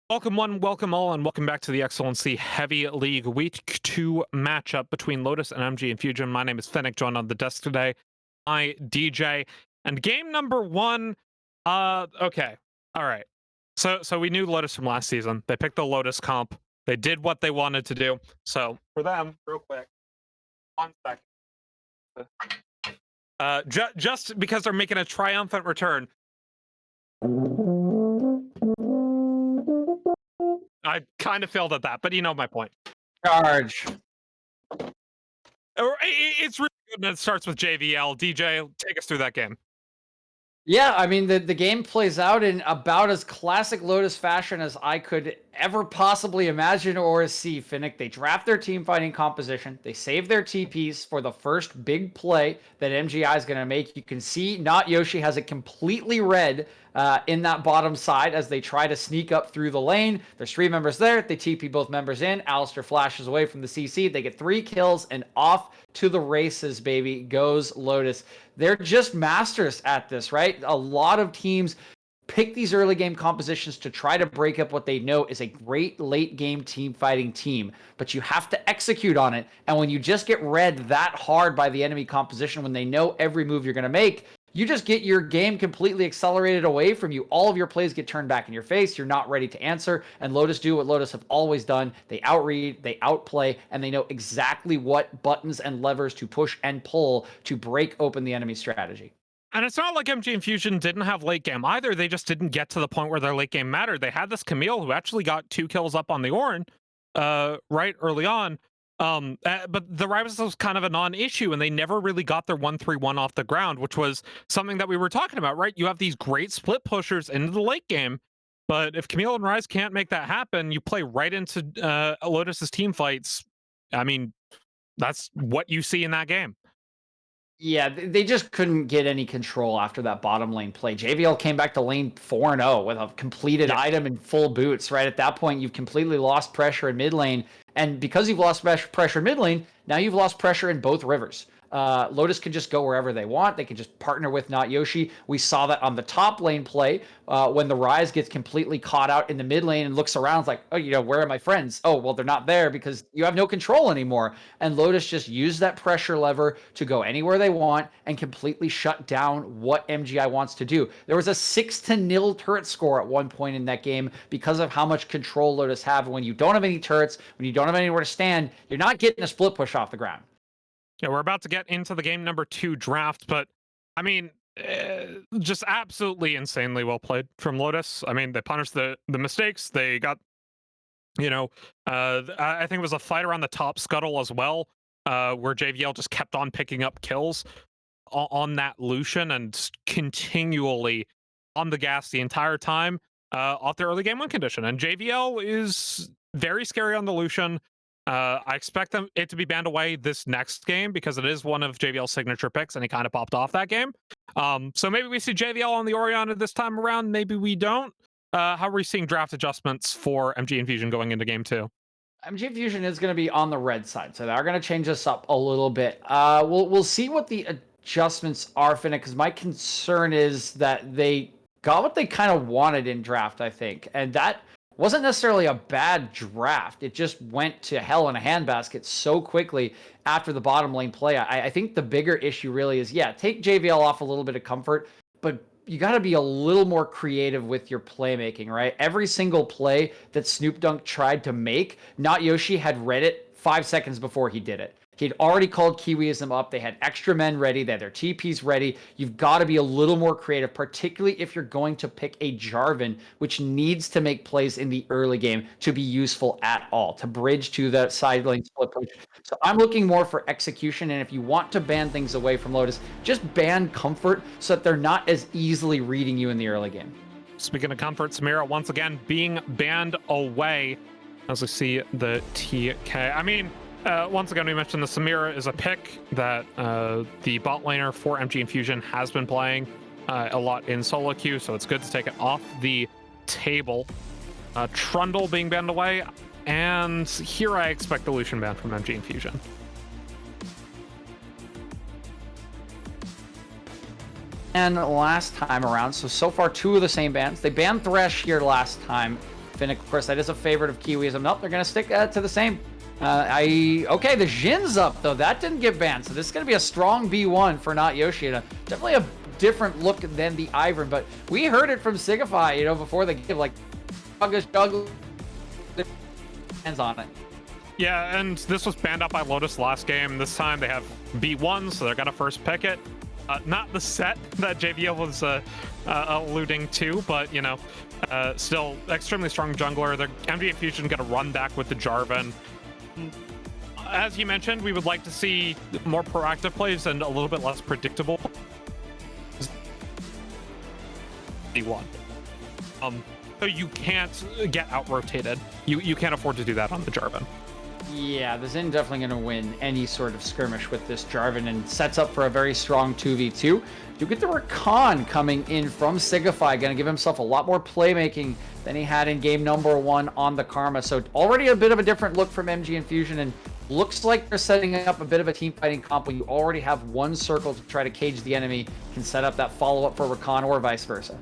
Welcome one, welcome all, and welcome back to the Excellency Heavy League Week 2 matchup between Lotus and MG Infusion. My name is Fennec, joined on the desk today. I DJ. And game number 1, okay. All right. So we knew Lotus from last season. They picked the Lotus comp. They did what they wanted to do. So for them, real quick, 1 second. Just because they're making a triumphant return, I kind of failed at that, but you know my point. Charge. It's really good and it starts with JVL. DJ, take us through that game. Yeah, I mean the game plays out in about as classic Lotus fashion as I could ever possibly imagine or see. Finnick, they draft their team fighting composition. They save their TPs for the first big play that MGI is going to make. You can see Not Yoshi has it completely red in that bottom side as they try to sneak up through the lane. There's 3 members there. They TP both members in. Alistair flashes away from the CC. They get 3 kills and off to the races, baby, goes Lotus. They're just masters at this, right? A lot of teams pick these early game compositions to try to break up what they know is a great late game team fighting team, but you have to execute on it. And when you just get read that hard by the enemy composition, when they know every move you're going to make, you just get your game completely accelerated away from you. All of your plays get turned back in your face. You're not ready to answer. And Lotus do what Lotus have always done. They outread, they outplay, and they know exactly what buttons and levers to push and pull to break open the enemy strategy. And it's not like MG Infusion didn't have late game either. They just didn't get to the point where their late game mattered. They had this Camille who actually got 2 kills up on the Ornn right early on. But the Rivals was kind of a non-issue, and they never really got their 1-3-1 off the ground, which was something that we were talking about, right? You have these great split pushers into the late game, but if Camille and Rise can't make that happen, you play right into Lotus's team fights. I mean, that's what you see in that game. Yeah, they just couldn't get any control after that bottom lane play. JVL came back to lane 4-0 with a completed item and full boots, right? At that point, you've completely lost pressure in mid lane. And because you've lost pressure in mid lane, now you've lost pressure in both rivers. Lotus can just go wherever they want. They can just partner with Not Yoshi. We saw that on the top lane play when the Rise gets completely caught out in the mid lane and looks around like, oh, where are my friends? Oh, well, they're not there because you have no control anymore. And Lotus just used that pressure lever to go anywhere they want and completely shut down what MGI wants to do. There was a 6-0 turret score at one point in that game because of how much control Lotus have. When you don't have any turrets, when you don't have anywhere to stand, you're not getting a split push off the ground. Yeah, we're about to get into the game number 2 draft, but I mean, just absolutely insanely well played from Lotus. I mean, they punished the mistakes. They got, I think it was a fight around the top scuttle as well, where JVL just kept on picking up kills on that Lucian and continually on the gas the entire time off their early game win condition. And JVL is very scary on the Lucian. I expect it to be banned away this next game because it is one of JVL's signature picks, and he kind of popped off that game. So maybe we see JVL on the Orianna this time around. Maybe we don't. How are we seeing draft adjustments for MG Infusion going into game 2? MG Infusion is going to be on the red side, so they're going to change this up a little bit. We'll see what the adjustments are, Finnick, because my concern is that they got what they kind of wanted in draft, I think, and that wasn't necessarily a bad draft. It just went to hell in a handbasket so quickly after the bottom lane play. I think the bigger issue really is, take JVL off a little bit of comfort, but you got to be a little more creative with your playmaking, right? Every single play that Snoop Dunk tried to make, Not Yoshi had read it 5 seconds before he did it. He'd already called Kiwiism up. They had extra men ready. They had their TPs ready. You've got to be a little more creative, particularly if you're going to pick a Jarvan, which needs to make plays in the early game to be useful at all, to bridge to the side lane split push. So I'm looking more for execution, and if you want to ban things away from Lotus, just ban comfort so that they're not as easily reading you in the early game. Speaking of comfort, Samira once again being banned away as we see the TK. I mean, once again, we mentioned the Samira is a pick that the bot laner for MG Infusion has been playing a lot in solo queue, so it's good to take it off the table. Trundle being banned away, and here I expect the Lucian ban from MG Infusion. And last time around, so far 2 of the same bans. They banned Thresh here last time. Finnick, of course, that is a favorite of Kiwism. Nope, they're going to stick to the same. Okay, the Jin's up, though. That didn't get banned, so this is going to be a strong B1 for not Yoshida. Definitely a different look than the Ivern, but we heard it from Signify, before the game, like, juggle hands on it. Yeah, and this was banned out by Lotus last game. This time they have B1, so they're going to first pick it. Not the set that JVL was alluding to, but, still extremely strong jungler. The MGI Infusion going to run back with the Jarvan. As you mentioned, we would like to see more proactive plays and a little bit less predictable. B1. So you can't get out-rotated. You can't afford to do that on the Jarvan. Yeah, the Xin definitely going to win any sort of skirmish with this Jarvan and sets up for a very strong 2v2. You get the Rakan coming in from Signify, going to give himself a lot more playmaking than he had in game number 1 on the Karma. So already a bit of a different look from MG Infusion, and looks like they're setting up a bit of a team fighting comp when you already have one circle to try to cage the enemy, can set up that follow-up for Rakan or vice versa.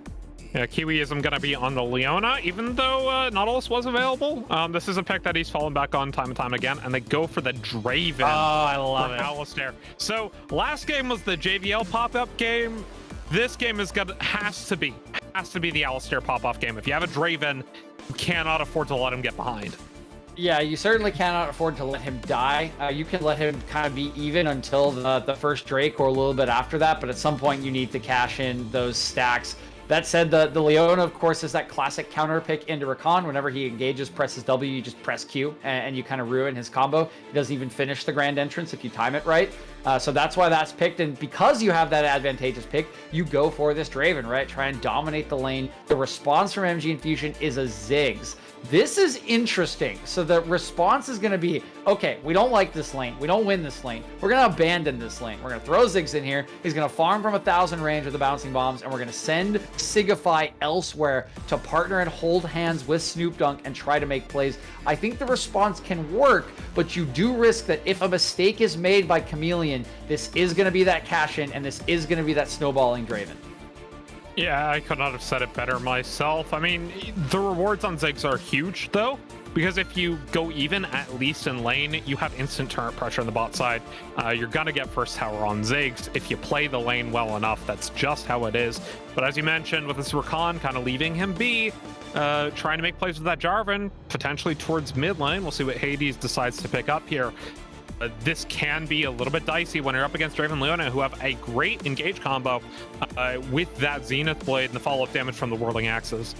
Yeah, Kiwiism going to be on the Leona, even though Nautilus was available. This is a pick that he's fallen back on time and time again, and they go for the Draven. Oh, I love it. Alistair. So last game was the JVL pop-up game. This game has to be the Alistair pop-off game. If you have a Draven, you cannot afford to let him get behind. Yeah, you certainly cannot afford to let him die. You can let him kind of be even until the first Drake or a little bit after that, but at some point you need to cash in those stacks. That said, the Leona, of course, is that classic counter pick into Rakan. Whenever he engages, presses W, you just press Q, and you kind of ruin his combo. He doesn't even finish the Grand Entrance if you time it right. So that's why that's picked, and because you have that advantageous pick, you go for this Draven, right? Try and dominate the lane. The response from MG Infusion is a Ziggs. This is interesting. So the response is going to be, okay, we don't like this lane. We don't win this lane. We're going to abandon this lane. We're going to throw Ziggs in here. He's going to farm from 1,000 range with the bouncing bombs, and we're going to send Signify elsewhere to partner and hold hands with Snoop Dunk and try to make plays. I think the response can work, but you do risk that if a mistake is made by Chameleon, this is going to be that cash-in, and this is going to be that snowballing Draven. Yeah, I could not have said it better myself. I mean, the rewards on Ziggs are huge, though, because if you go even, at least in lane, you have instant turret pressure on the bot side. You're going to get first tower on Ziggs. If you play the lane well enough, that's just how it is. But as you mentioned, with this Rakan kind of leaving him be, trying to make plays with that Jarvan, potentially towards mid lane. We'll see what Hades decides to pick up here. This can be a little bit dicey when you're up against Draven Leona, who have a great engage combo with that Zenith Blade and the follow-up damage from the Whirling Axes.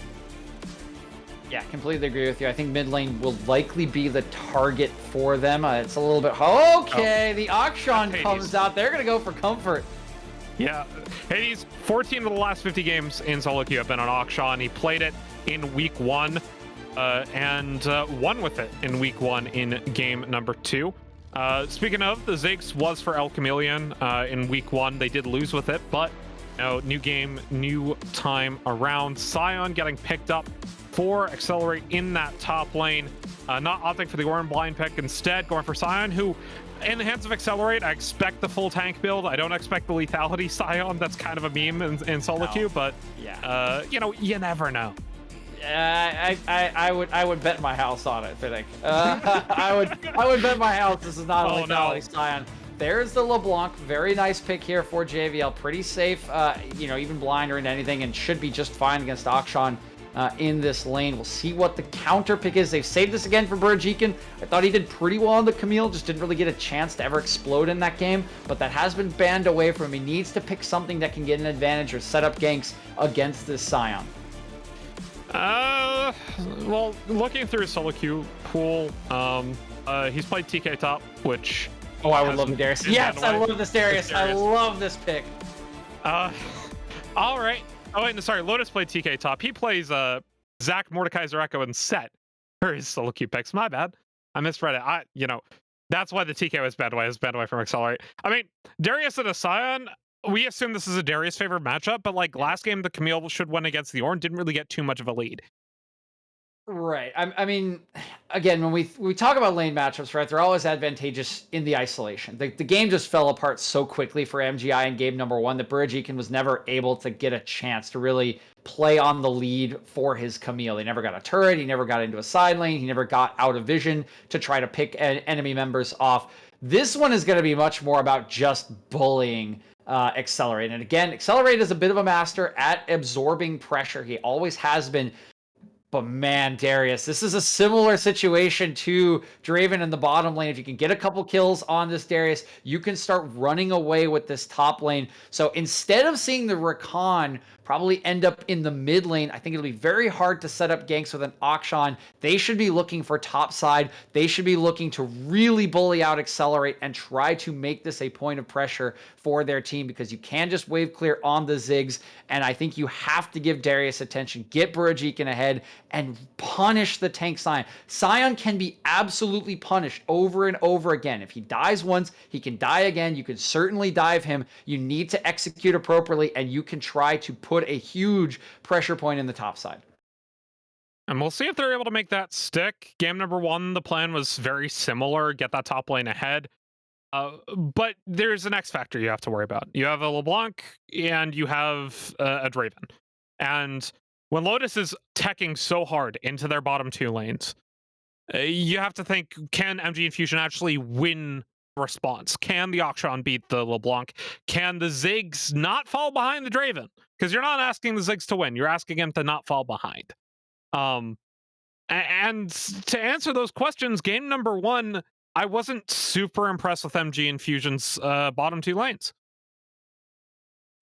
Yeah, completely agree with you. I think mid lane will likely be the target for them. It's a little bit... Okay, the Akshan comes out. They're going to go for comfort. Yeah, Hades, 14 of the last 50 games in solo queue have been on Akshan. He played it in week 1 and won with it in week 1 in game number 2. Speaking of, the Ziggs was for El Chameleon in week 1. They did lose with it, but new game, new time around. Sion getting picked up for Accelerate in that top lane. Not opting for the Orin Blind pick, instead going for Sion, who, in the hands of Accelerate, I expect the full tank build. I don't expect the lethality Sion. That's kind of a meme in solo queue, but yeah. You never know. I would bet my house on it, Finnick. I would bet my house this is not a lethality Sion. There's the LeBlanc. Very nice pick here for JVL. Pretty safe, even blind or into anything, and should be just fine against Akshan in this lane. We'll see what the counter pick is. They've saved this again for Burajikin. I thought he did pretty well on the Camille, just didn't really get a chance to ever explode in that game, but that has been banned away from him. He needs to pick something that can get an advantage or set up ganks against this Sion. Well, looking through his solo queue pool, he's played TK top, which... Oh, I would love the Darius. Yes, I love this Darius. I love this pick. All right. Oh, wait, no, sorry. Lotus played TK top. He plays Zach, Mordekaiser Echo, and Set for his solo queue picks. My bad. I misread it. That's why the TK was banned away. It was banned away from Accelerate. I mean, Darius and a Sion... We assume this is a Darius favorite matchup, but like last game, the Camille should win against the Ornn. Didn't really get too much of a lead. Right. I mean, again, when we talk about lane matchups, right, they're always advantageous in the isolation. The game just fell apart so quickly for MGI in game number 1 that Burajikin was never able to get a chance to really play on the lead for his Camille. He never got a turret. He never got into a side lane. He never got out of vision to try to pick enemy members off. This one is going to be much more about just bullying Accelerate. And again, Accelerate is a bit of a master at absorbing pressure. He always has been. But man, Darius, this is a similar situation to Draven in the bottom lane. If you can get a couple kills on this Darius, you can start running away with this top lane. So instead of seeing the Rakan probably end up in the mid lane, I think it'll be very hard to set up ganks with an Akshan. They should be looking for top side. They should be looking to really bully out Accelerate and try to make this a point of pressure for their team, because you can just wave clear on the Ziggs. And I think you have to give Darius attention, get Burajikin ahead, and punish the tank Sion. Sion can be absolutely punished over and over again. If he dies once, he can die again. You can certainly dive him. You need to execute appropriately, and you can try to put a huge pressure point in the top side. And we'll see if they're able to make that stick. Game number 1, the plan was very similar, get that top lane ahead. But there's an X factor you have to worry about. You have a LeBlanc and you have a Draven. And when Lotus is teching so hard into their bottom 2 lanes, you have to think, can MG Infusion actually win response? Can the Akshan beat the LeBlanc? Can the Ziggs not fall behind the Draven? Because you're not asking the Ziggs to win. You're asking him to not fall behind. And to answer those questions, game number 1, I wasn't super impressed with MG Infusion's bottom 2 lanes.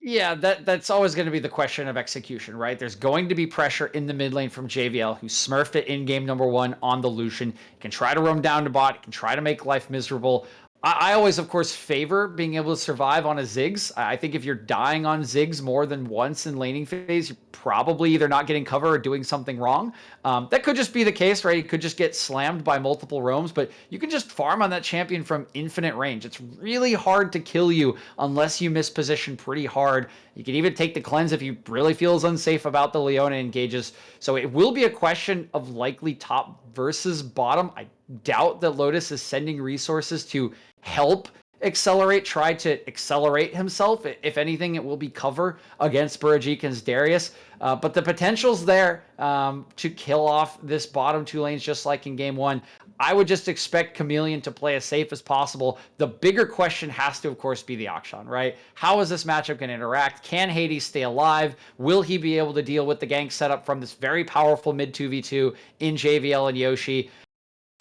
Yeah, that's always going to be the question of execution, right? There's going to be pressure in the mid lane from JVL, who smurfed it in game number 1 on the Lucian. He can try to roam down to bot, he can try to make life miserable. I always, of course, favor being able to survive on a Ziggs. I think if you're dying on Ziggs more than once in laning phase, you're probably either not getting cover or doing something wrong. That could just be the case, right? You could just get slammed by multiple roams, but you can just farm on that champion from infinite range. It's really hard to kill you unless you miss position pretty hard. You can even take the cleanse if you really feels unsafe about the Leona engages. So it will be a question of likely top versus bottom. I doubt that Lotus is sending resources to help Accelerate try to accelerate himself. If anything, it will be cover against Burajikin's Darius. But the potential's there to kill off this bottom 2 lanes just like in game 1. I would just expect Chameleon to play as safe as possible. The bigger question has to, of course, be the Akshan, right? How is this matchup going to interact? Can Hades stay alive? Will he be able to deal with the gank setup from this very powerful mid 2v2 in JVL and Yoshi?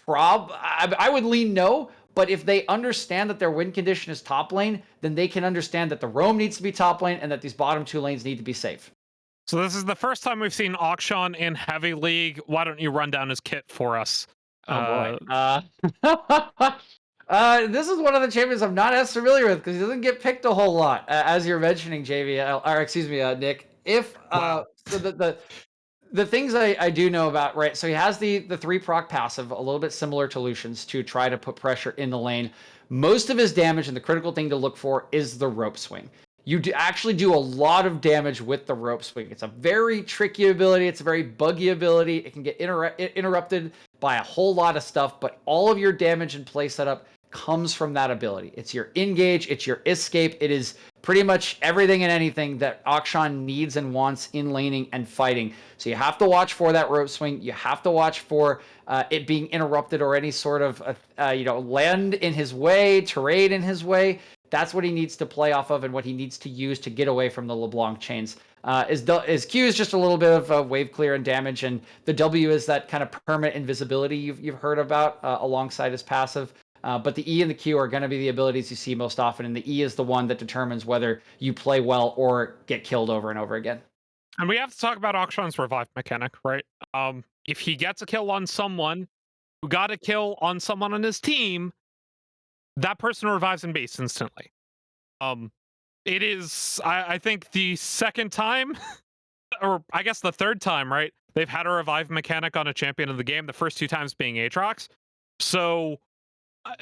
I would lean no. But if they understand that their win condition is top lane, then they can understand that the roam needs to be top lane and that these bottom 2 lanes need to be safe. So this is the first time we've seen Akshan in Heavy League. Why don't you run down his kit for us? Oh boy. This is one of the champions I'm not as familiar with because he doesn't get picked a whole lot, as you're mentioning, JVL, or excuse me, Nick. If Wow. so the things I do know about, right? So he has the 3 proc passive, a little bit similar to Lucian's, to try to put pressure in the lane. Most of his damage, and the critical thing to look for, is the rope swing. You actually do a lot of damage with the rope swing. It's a very tricky ability. It's a very buggy ability. It can get interrupted by a whole lot of stuff, but all of your damage and play setup comes from that ability. It's your engage, it's your escape. It is pretty much everything and anything that Akshan needs and wants in laning and fighting. So you have to watch for that rope swing. You have to watch for it being interrupted or any sort of land in his way, terrain in his way. That's what he needs to play off of and what he needs to use to get away from the LeBlanc chains. His Q is just a little bit of wave clear and damage, and the W is that kind of permanent invisibility you've heard about alongside his passive. But the E and the Q are going to be the abilities you see most often, and the E is the one that determines whether you play well or get killed over and over again. And we have to talk about Akshan's revive mechanic, right? If he gets a kill on someone who got a kill on someone on his team, that person revives in base instantly. It is, I think, the second time, or I guess the third time, right? They've had a revive mechanic on a champion of the game, the first 2 times being Aatrox. So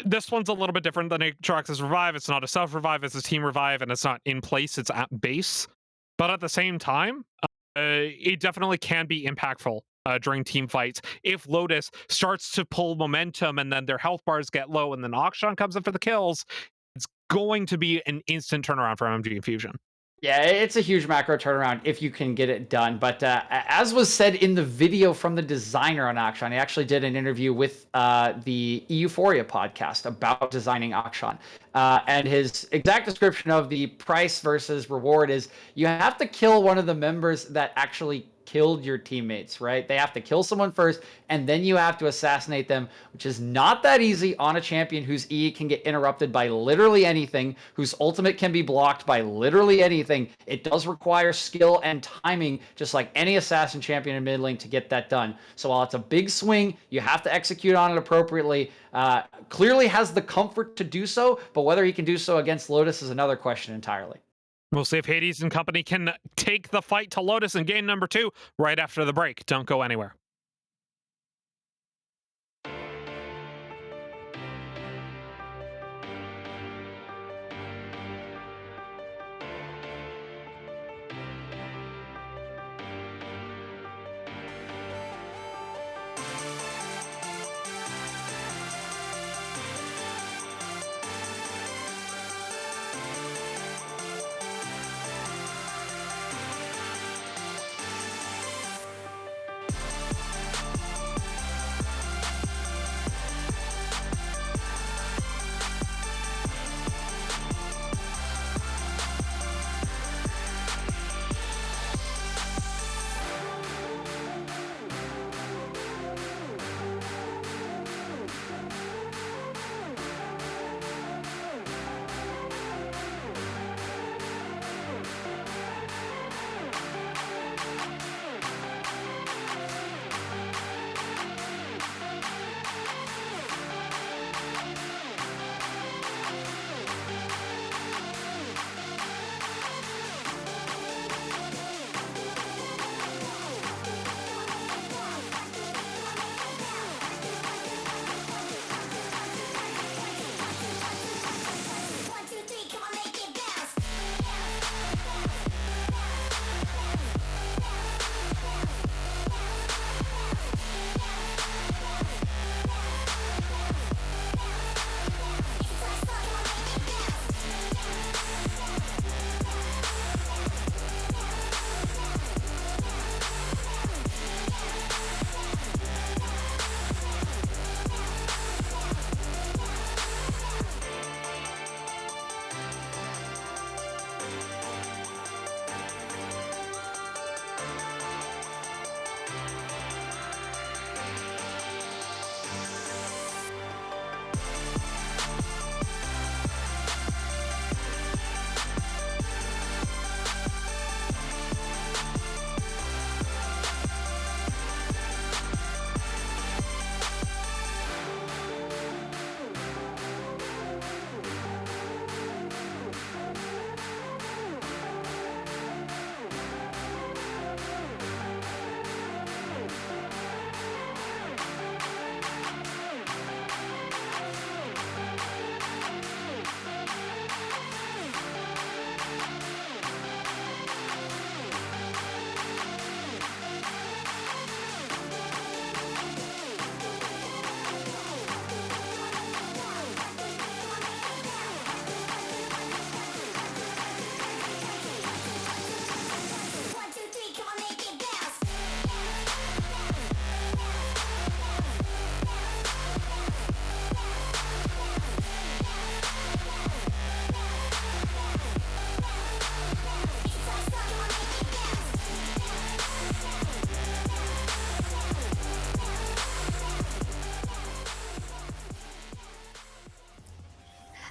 this one's a little bit different than Aatrox's revive. It's not a self-revive, it's a team revive, and it's not in place, it's at base. But at the same time, it definitely can be impactful during team fights if Lotus starts to pull momentum and then their health bars get low and then Akshan comes in for the kills. It's going to be an instant turnaround for MG Infusion. Yeah, it's a huge macro turnaround if you can get it done. But as was said in the video from the designer on Akshan, he actually did an interview with the Euphoria podcast about designing Akshan. And his exact description of the price versus reward is you have to kill one of the members that actually killed your teammates, right? They have to kill someone first, and then you have to assassinate them, which is not that easy on a champion whose E can get interrupted by literally anything, whose ultimate can be blocked by literally anything. It does require skill and timing, just like any assassin champion in mid lane, to get that done. So while it's a big swing, you have to execute on it appropriately. Clearly has the comfort to do so, but whether he can do so against Lotus is another question entirely. We'll see if Hades and company can take the fight to Lotus in game number 2 right after the break. Don't go anywhere.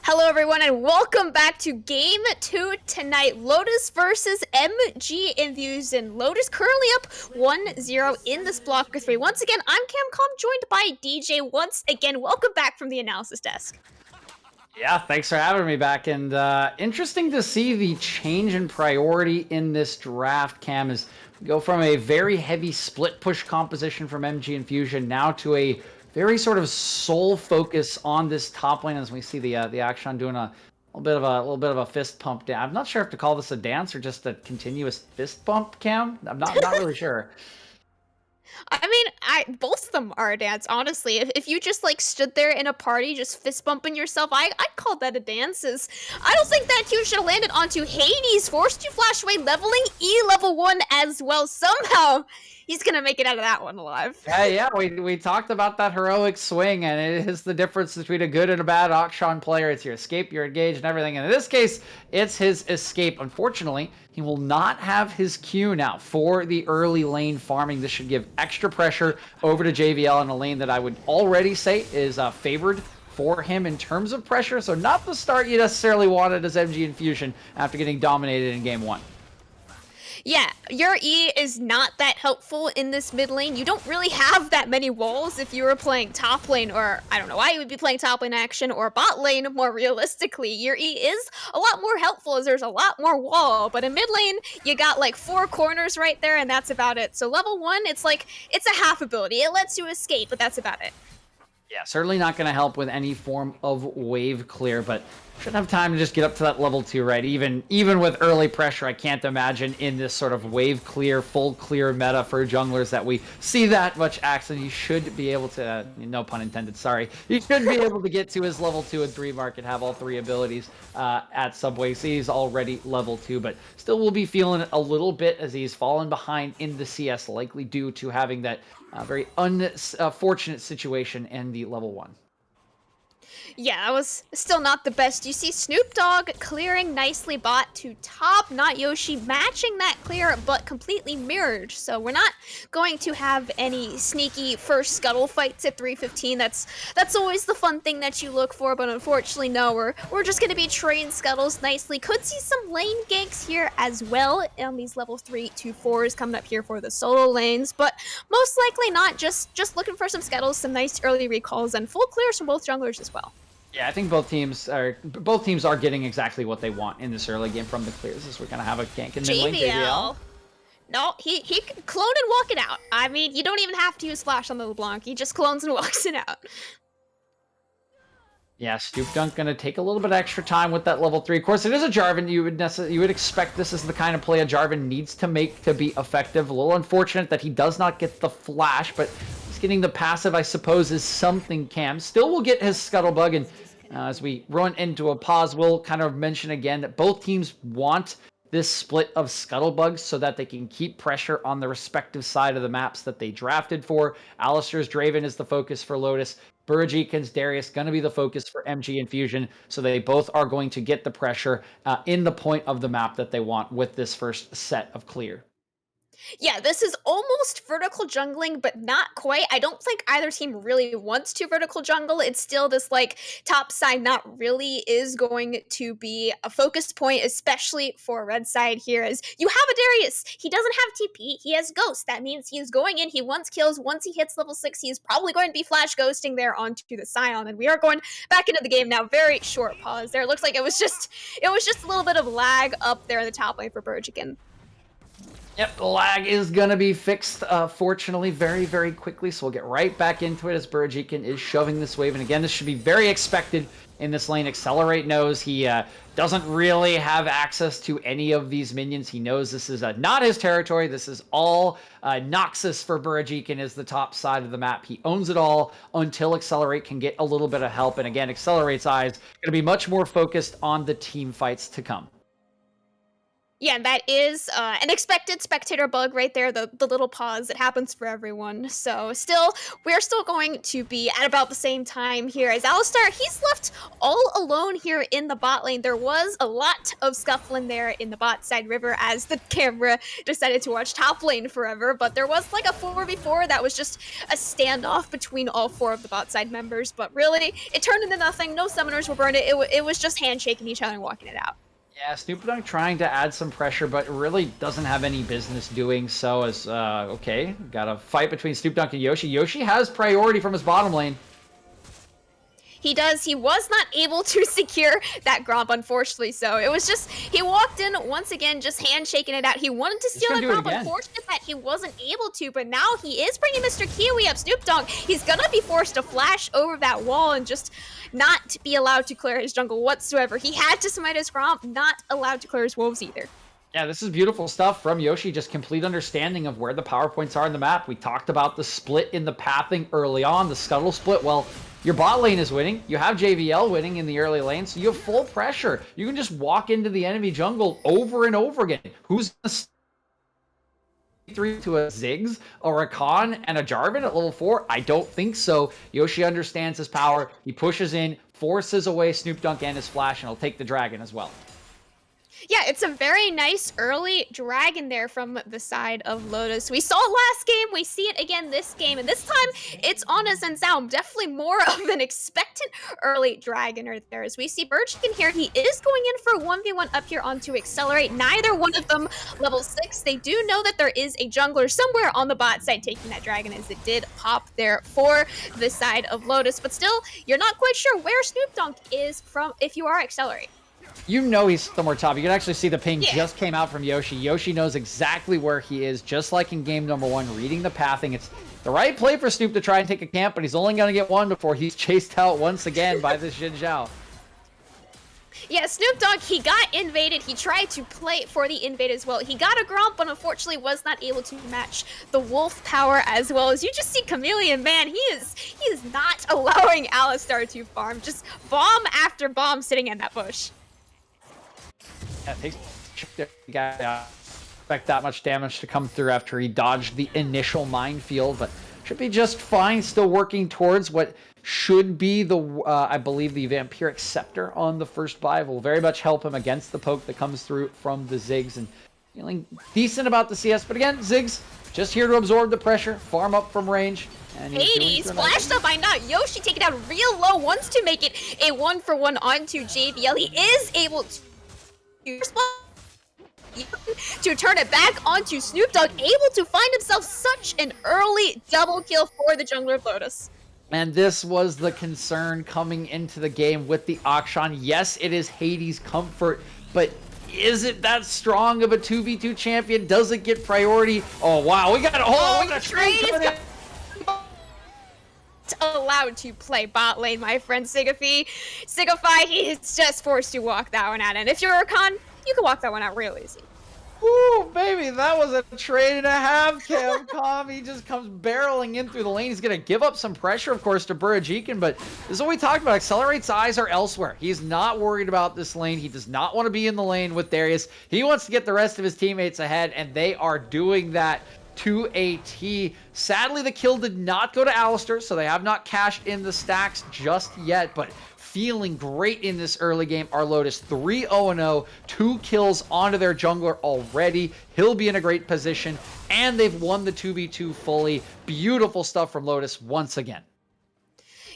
Hello everyone and welcome back to Game 2 tonight. Lotus versus MG Infusion. Lotus currently up 1-0 in this block of 3. Once again, I'm Camcom, joined by DJ once again. Welcome back from the analysis desk. Yeah, thanks for having me back. And interesting to see the change in priority in this draft, Cam, is we go from a very heavy split push composition from MG Infusion now to a very sort of sole focus on this top lane as we see the Akshan doing a little bit of a fist pump down. I'm not sure if to call this a dance or just a continuous fist bump, Cam. I'm not really sure. I mean, both of them are a dance, honestly. If you just like stood there in a party just fist bumping yourself, I'd call that a dance. I don't think that Q should have landed onto Hades, forced to flash away, leveling E level 1 as well. Somehow he's gonna make it out of that one alive. Yeah, we talked about that heroic swing, and it is the difference between a good and a bad Akshan player. It's your escape, your engage, and everything. And in this case, it's his escape. Unfortunately, he will not have his Q now for the early lane farming. This should give extra pressure over to JVL in a lane that I would already say is favored for him in terms of pressure. So not the start you necessarily wanted as MG Infusion after getting dominated in game 1. Yeah, your E is not that helpful in this mid lane. You don't really have that many walls if you were playing top lane, or I don't know why you would be playing top lane action or bot lane more realistically. Your E is a lot more helpful as there's a lot more wall, but in mid lane, you got like 4 corners right there and that's about it. So level 1, it's like, it's a half ability. It lets you escape, but that's about it. Yeah, certainly not going to help with any form of wave clear, but should have time to just get up to that level 2, right? Even with early pressure, I can't imagine in this sort of wave clear, full clear meta for junglers that we see that much action. You should be able to, no pun intended, sorry. You should be able to get to his level 2 and 3 mark and have all 3 abilities at Subway. So he's already level 2, but still will be feeling it a little bit as he's fallen behind in the CS, likely due to having that very unfortunate situation in the level 1. Yeah, that was still not the best. You see Snoop Dogg clearing nicely bot to top, not Yoshi matching that clear, but completely mirrored. So we're not going to have any sneaky first scuttle fights at 3:15. That's always the fun thing that you look for, but unfortunately, no, we're just going to be trading scuttles nicely. Could see some lane ganks here as well on these level 3 to 4s coming up here for the solo lanes, but most likely not. Just looking for some scuttles, some nice early recalls, and full clears from both junglers as well. Yeah, I think both teams are getting exactly what they want in this early game from the clears. As we're gonna have a gank in mid lane. JVL. No, he can clone and walk it out. I mean, you don't even have to use flash on the LeBlanc. He just clones and walks it out. Yeah, Stoop Dunk gonna take a little bit extra time with that level 3. Of course, it is a Jarvan. You would expect this is the kind of play a Jarvan needs to make to be effective. A little unfortunate that he does not get the flash, but getting the passive, I suppose, is something. Cam still will get his Scuttlebug, and as we run into a pause, we'll kind of mention again that both teams want this split of Scuttlebugs so that they can keep pressure on the respective side of the maps that they drafted for. Alistair's Draven is the focus for Lotus. Burajikin's Darius going to be the focus for MG Infusion, so they both are going to get the pressure in the point of the map that they want with this first set of clear. Yeah, this is almost vertical jungling, but not quite. I don't think either team really wants to vertical jungle. It's still this, like, top side not really is going to be a focus point, especially for red side here, as you have a Darius. He doesn't have TP. He has Ghost. That means he is going in. He wants kills. Once he hits level 6, he is probably going to be flash ghosting there onto the Scion, and we are going back into the game now. Very short pause there. It looks like it was just a little bit of lag up there in the top lane for Burajikin. Yep, the lag is going to be fixed, fortunately, very, very quickly. So we'll get right back into it as Burajikin is shoving this wave. And again, this should be very expected in this lane. Accelerate knows he doesn't really have access to any of these minions. He knows this is not his territory. This is all Noxus for Burajikin is the top side of the map. He owns it all until Accelerate can get a little bit of help. And again, Accelerate's eyes going to be much more focused on the team fights to come. Yeah, that is an expected spectator bug right there, the little pause that happens for everyone. So we're still going to be at about the same time here as Alistar, he's left all alone here in the bot lane. There was a lot of scuffling there in the bot side river as the camera decided to watch top lane forever, but there was like a 4v4 that was just a standoff between all 4 of the bot side members, but really, it turned into nothing. No summoners were burned. It was just handshaking each other and walking it out. Yeah, Snoop Dogg trying to add some pressure, but really doesn't have any business doing so. As okay, got a fight between Snoop Dogg and Yoshi. Yoshi has priority from his bottom lane. He does. He was not able to secure that Gromp, unfortunately. So it was just, he walked in once again, just handshaking it out. He wanted to steal that Gromp. Unfortunate that he wasn't able to, but now he is bringing Mr. Kiwi up. Snoop Dogg, he's gonna be forced to flash over that wall and just not be allowed to clear his jungle whatsoever. He had to smite his Gromp, not allowed to clear his wolves either. Yeah, this is beautiful stuff from Yoshi. Just complete understanding of where the power points are in the map. We talked about the split in the pathing early on, the scuttle split. Well, your bot lane is winning. You have JVL winning in the early lane, so you have full pressure. You can just walk into the enemy jungle over and over again. Who's going to 3 to a Ziggs, a Rakan, and a Jarvan at level 4? I don't think so. Yoshi understands his power. He pushes in, forces away Snoop Dunk and his flash, and he'll take the dragon as well. Yeah, it's a very nice early dragon there from the side of Lotus. We saw it last game, we see it again this game, and this time it's on a Zenzao. Definitely more of an expectant early dragoner there. As we see Birchkin here, he is going in for 1v1 up here onto Accelerate. Neither one of them level 6. They do know that there is a jungler somewhere on the bot side taking that dragon, as it did pop there for the side of Lotus. But still, you're not quite sure where Snoop Dunk is from if you are Accelerate. You know he's somewhere top. You can actually see the ping just came out from Yoshi. Yoshi knows exactly where he is, just like in game number 1, reading the pathing. It's the right play for Snoop to try and take a camp, but he's only going to get one before he's chased out once again by this Xin Zhao. Yeah, Snoop Dogg, he got invaded. He tried to play for the invade as well. He got a Gromp, but unfortunately was not able to match the Wolf power as well. As you just see Chameleon, man, he is not allowing Alistar to farm. Just bomb after bomb sitting in that bush. Yeah, takes expect that much damage to come through after he dodged the initial minefield, but should be just fine. Still working towards what should be the, I believe, the Vampiric Scepter on the first buy. Will very much help him against the poke that comes through from the Ziggs, and feeling decent about the CS. But again, Ziggs just here to absorb the pressure, farm up from range. And Hades flashed up by now. Yoshi taking out real low, wants to make it a 1-for-1 onto JVL. He is able to turn it back onto Snoop Dogg, able to find himself such an early double kill for the jungler of Lotus. And this was the concern coming into the game with the Akshan. Yes, it is Hades' comfort, but is it that strong of a 2v2 champion? Does it get priority? Oh, wow. We got a trade coming in. Allowed to play bot lane, my friend Sigify. He's just forced to walk that one out. And if you're a Rakan, you can walk that one out real easy. Ooh, baby, that was a trade and a half, Capcom. He just comes barreling in through the lane. He's going to give up some pressure, of course, to Burajikin, but this is what we talked about. Accelerate's eyes are elsewhere. He's not worried about this lane. He does not want to be in the lane with Darius. He wants to get the rest of his teammates ahead, and they are doing that to a T. Sadly, the kill did not go to Alistar, so they have not cashed in the stacks just yet, but feeling great in this early game are Lotus. 3-0-0, 2 kills onto their jungler already. He'll be in a great position, and they've won the 2v2 fully. Beautiful stuff from Lotus once again.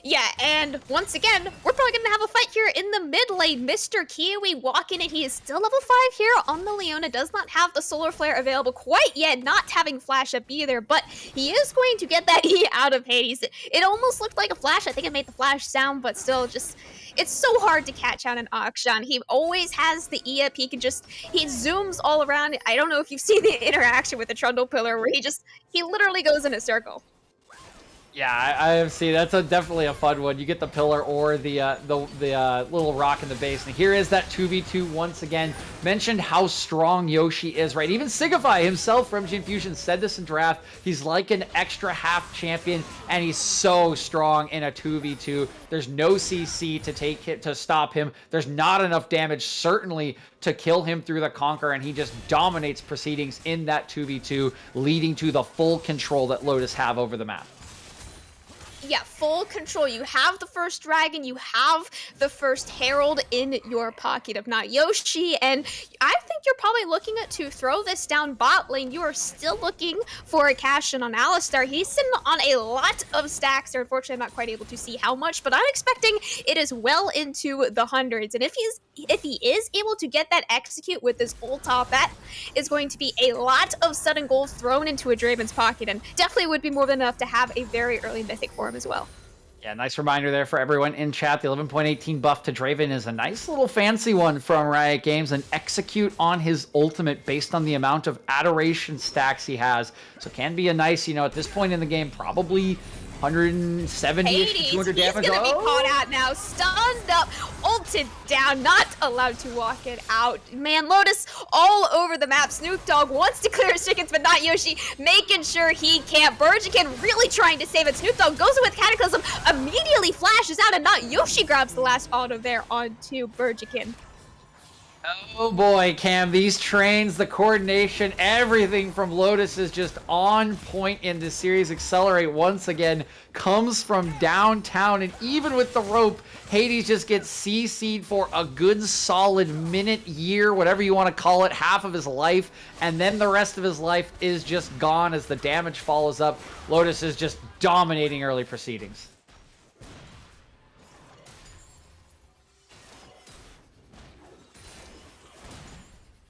Yeah, and once again, we're probably going to have a fight here in the mid lane. Mr. Kiwi walking in. He is still level 5 here on the Leona. Does not have the Solar Flare available quite yet, not having Flash up either, but he is going to get that E out of Hades. It almost looked like a Flash. I think it made the Flash sound, but still just... It's so hard to catch out an Akshan. He always has the E up. He zooms all around. I don't know if you've seen the interaction with the Trundle Pillar where he literally goes in a circle. Yeah, I have seen. That's definitely a fun one. You get the pillar or the little rock in the base. And here is that 2v2 once again. Mentioned how strong Yoshi is, right? Even Sigify himself from Infusion said this in draft. He's like an extra half champion, and he's so strong in a 2v2. There's no CC to stop him. There's not enough damage, certainly, to kill him through the Conquer, and he just dominates proceedings in that 2v2, leading to the full control that Lotus have over the map. Yeah, full control. You have the first dragon, you have the first herald in your pocket of not Yoshi, and I think you're probably looking to throw this down bot lane. You are still looking for a cash in on Alistar. He's sitting on a lot of stacks. Unfortunately, I'm not quite able to see how much, but I'm expecting it is well into the hundreds. And if he is able to get that execute with this ult top, that is going to be a lot of sudden goals thrown into a Draven's pocket, and definitely would be more than enough to have a very early mythic for him as well. Yeah, nice reminder there for everyone in chat. The 11.18 buff to Draven is a nice little fancy one from Riot Games, and execute on his ultimate based on the amount of adoration stacks he has. So can be a nice, at this point in the game, probably 170 to 200 damage. He's gonna be caught out now, stunned up. ulted down, not allowed to walk it out. Man, Lotus all over the map. Snoop Dogg wants to clear his chickens, but not Yoshi, making sure he can't. Burjikin really trying to save it. Snoop Dogg goes in with Cataclysm, immediately flashes out, and not Yoshi grabs the last auto there onto Burjikin. Oh boy, Cam, these trains, the coordination, everything from Lotus is just on point in this series. Accelerate once again comes from downtown, and even with the rope, Hades just gets CC'd for a good solid minute, year, whatever you want to call it, half of his life, and then the rest of his life is just gone as the damage follows up. Lotus is just dominating early proceedings.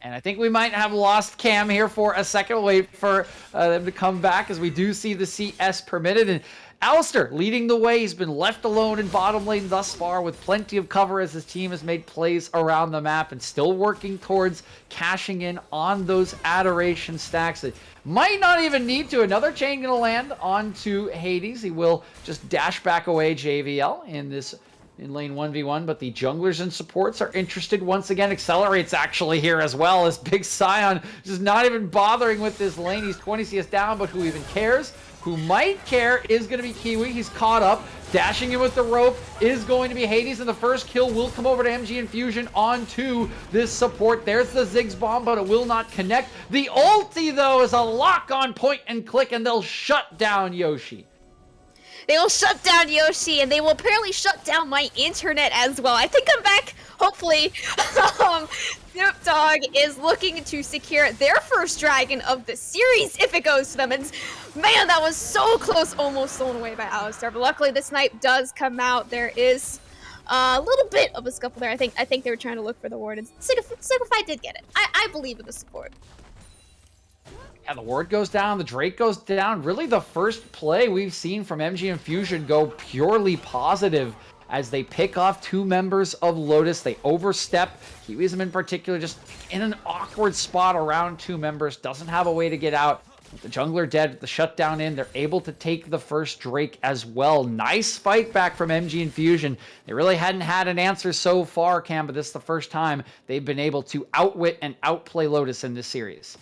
And I think we might have lost Cam here for a second. We'll wait for them to come back as we do see the CS permitted. And Alistair leading the way. He's been left alone in bottom lane thus far with plenty of cover as his team has made plays around the map and still working towards cashing in on those adoration stacks. That might not even need to. Another chain going to land onto Hades. He will just dash back away JVL in lane 1v1, but the junglers and supports are interested once again. Accelerates actually here as well as Big Sion just not even bothering with this lane. He's 20 CS down, but who even cares? Who might care is going to be Kiwi. He's caught up. Dashing in with the rope is going to be Hades, and the first kill will come over to MG Infusion onto this support. There's the Ziggs bomb, but it will not connect. The ulti, though, is a lock on point and click, and they'll shut down Yoshi. They will shut down Yoshi, and they will apparently shut down my internet as well. I think I'm back, hopefully. Snoop Dogg is looking to secure their first dragon of the series if it goes to them. And man, that was so close, almost stolen away by Alistair. But luckily, the snipe does come out. There is a little bit of a scuffle there. I think they were trying to look for the ward, and Signify did get it. I believe in the support. Yeah, the ward goes down, the Drake goes down. Really the first play we've seen from MG Infusion go purely positive as they pick off two members of Lotus. They overstep. Kiwism in particular just in an awkward spot around two members. Doesn't have a way to get out. The jungler dead with the shutdown in. They're able to take the first Drake as well. Nice fight back from MG Infusion. They really hadn't had an answer so far, Cam, but this is the first time they've been able to outwit and outplay Lotus in this series.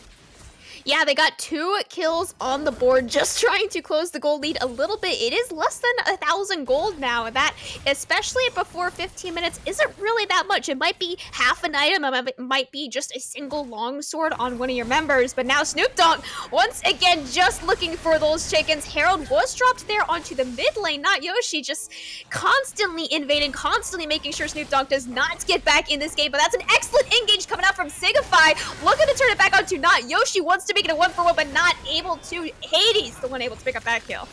Yeah, they got 2 kills on the board, just trying to close the gold lead a little bit. It is less than 1,000 gold now. That, especially before 15 minutes, isn't really that much. It might be half an item, it might be just a single longsword on one of your members. But now Snoop Dogg, once again, just looking for those chickens. Herald was dropped there onto the mid lane, not Yoshi, just constantly invading, constantly making sure Snoop Dogg does not get back in this game. But that's an excellent engage coming out from Signify. Looking to turn it back onto not Yoshi. Wants to make it a 1-for-1, but not able to. Hades, the one able to pick up that kill.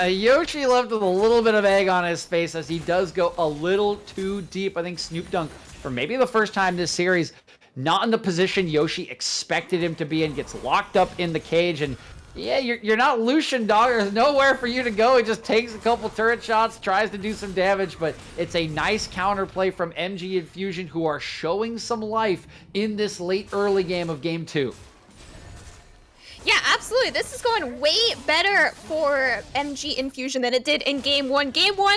Yoshi left with a little bit of egg on his face as he does go a little too deep. I think Snoop Dogg, for maybe the first time this series, not in the position Yoshi expected him to be in, gets locked up in the cage. And yeah, you're not Lucian, dog. There's nowhere for you to go. He just takes a couple turret shots, tries to do some damage, but it's a nice counterplay from MG Infusion, who are showing some life in this late early game of Game 2. Yeah, absolutely. This is going way better for MG Infusion than it did in Game 1. Game 1,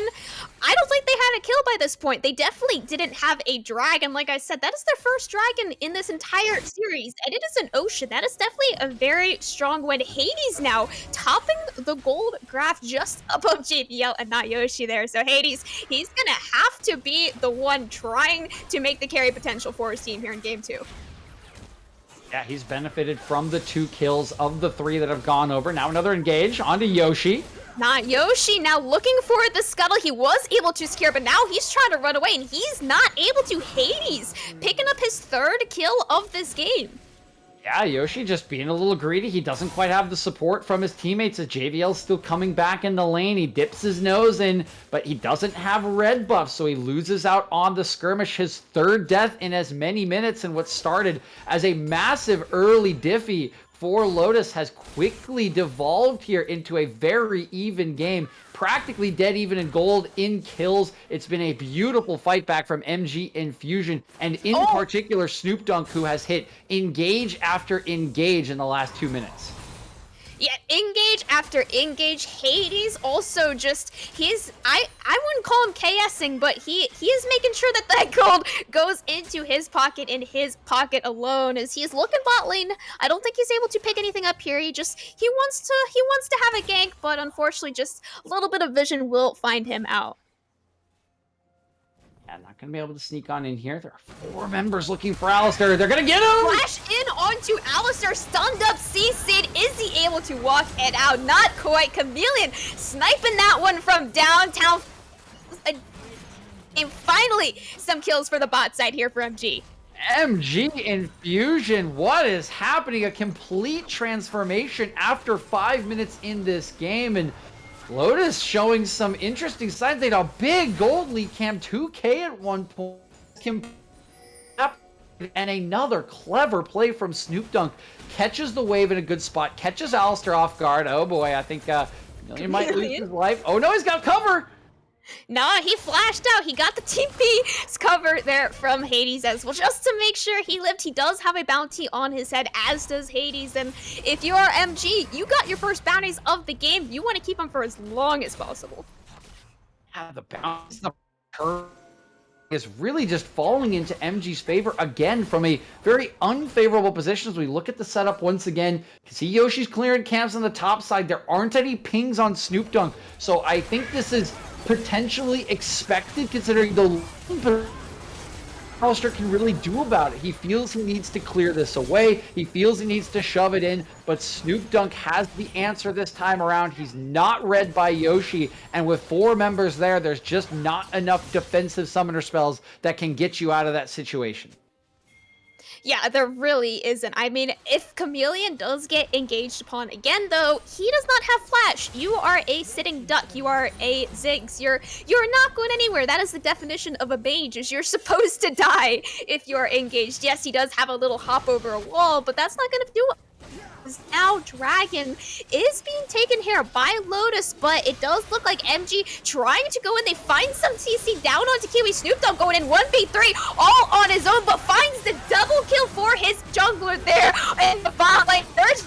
I don't think they had a kill by this point. They definitely didn't have a dragon. Like I said, that is their first dragon in this entire series, and it is an ocean. That is definitely a very strong win. Hades now topping the gold graph just above JBL and not Yoshi there. So Hades, he's going to have to be the one trying to make the carry potential for his team here in Game 2. Yeah, he's benefited from the 2 kills of the 3 that have gone over. Now another engage onto Yoshi. Not Yoshi, now looking for the scuttle. He was able to secure, but now he's trying to run away, and he's not able to. Hades picking up his 3rd kill of this game. Yeah, Yoshi just being a little greedy. He doesn't quite have the support from his teammates as JVL's still coming back in the lane. He dips his nose in, but he doesn't have red buff, so he loses out on the skirmish. His 3rd death in as many minutes, and what started as a massive early diffie for Lotus has quickly devolved here into a very even game. Practically dead even in gold, in kills. It's been a beautiful fight back from MG Infusion, and in particular Snoop Dogg, who has hit engage after engage in the last 2 minutes. Yeah, engage after engage. Hades also just I wouldn't call him KSing, but he is making sure that that gold goes into his pocket and his pocket alone as he is looking bot lane. I don't think he's able to pick anything up here. He wants to have a gank, but unfortunately just a little bit of vision will find him out. Yeah, not going to be able to sneak on in here. There are 4 members looking for Alistair. They're going to get him! Flash in onto Alistair, stunned up C-Sid. Is he able to walk it out? Not quite. Chameleon sniping that one from downtown. And finally, some kills for the bot side here for MG. MG Infusion, what is happening? A complete transformation after 5 minutes in this game, and Lotus showing some interesting signs. They had a big gold lead, Cam, 2K at one point. And another clever play from Snoop Dunk. Catches the wave in a good spot, catches Alistair off guard. Oh boy, I think he might lose his life. Oh no, he's got cover! Nah, he flashed out. He got the TP's cover there from Hades as well, just to make sure he lived. He does have a bounty on his head, as does Hades. And if you are MG, you got your first bounties of the game. You want to keep them for as long as possible. Yeah, the bounties, the curve is really just falling into MG's favor again from a very unfavorable position. As we look at the setup once again, you can see Yoshi's clearing camps on the top side. There aren't any pings on Snoop Dunk, so I think this is potentially expected considering the Alistair can really do about it. He feels he needs to clear this away. He feels he needs to shove it in, but Snoop Dunk has the answer this time around. He's not read by Yoshi, and with 4 members there, there's just not enough defensive summoner spells that can get you out of that situation. Yeah, there really isn't. I mean, if Chameleon does get engaged upon again, though, he does not have flash. You are a sitting duck. You are a Ziggs. You're not going anywhere. That is the definition of a mage, is you're supposed to die if you're engaged. Yes, he does have a little hop over a wall, but that's not going to do it. Now Dragon is being taken here by Lotus, but it does look like MG trying to go in. They find some CC down onto Kiwi. Snoop Dogg going in 1v3 all on his own, but finds the double kill for his jungler there in the bot lane. There's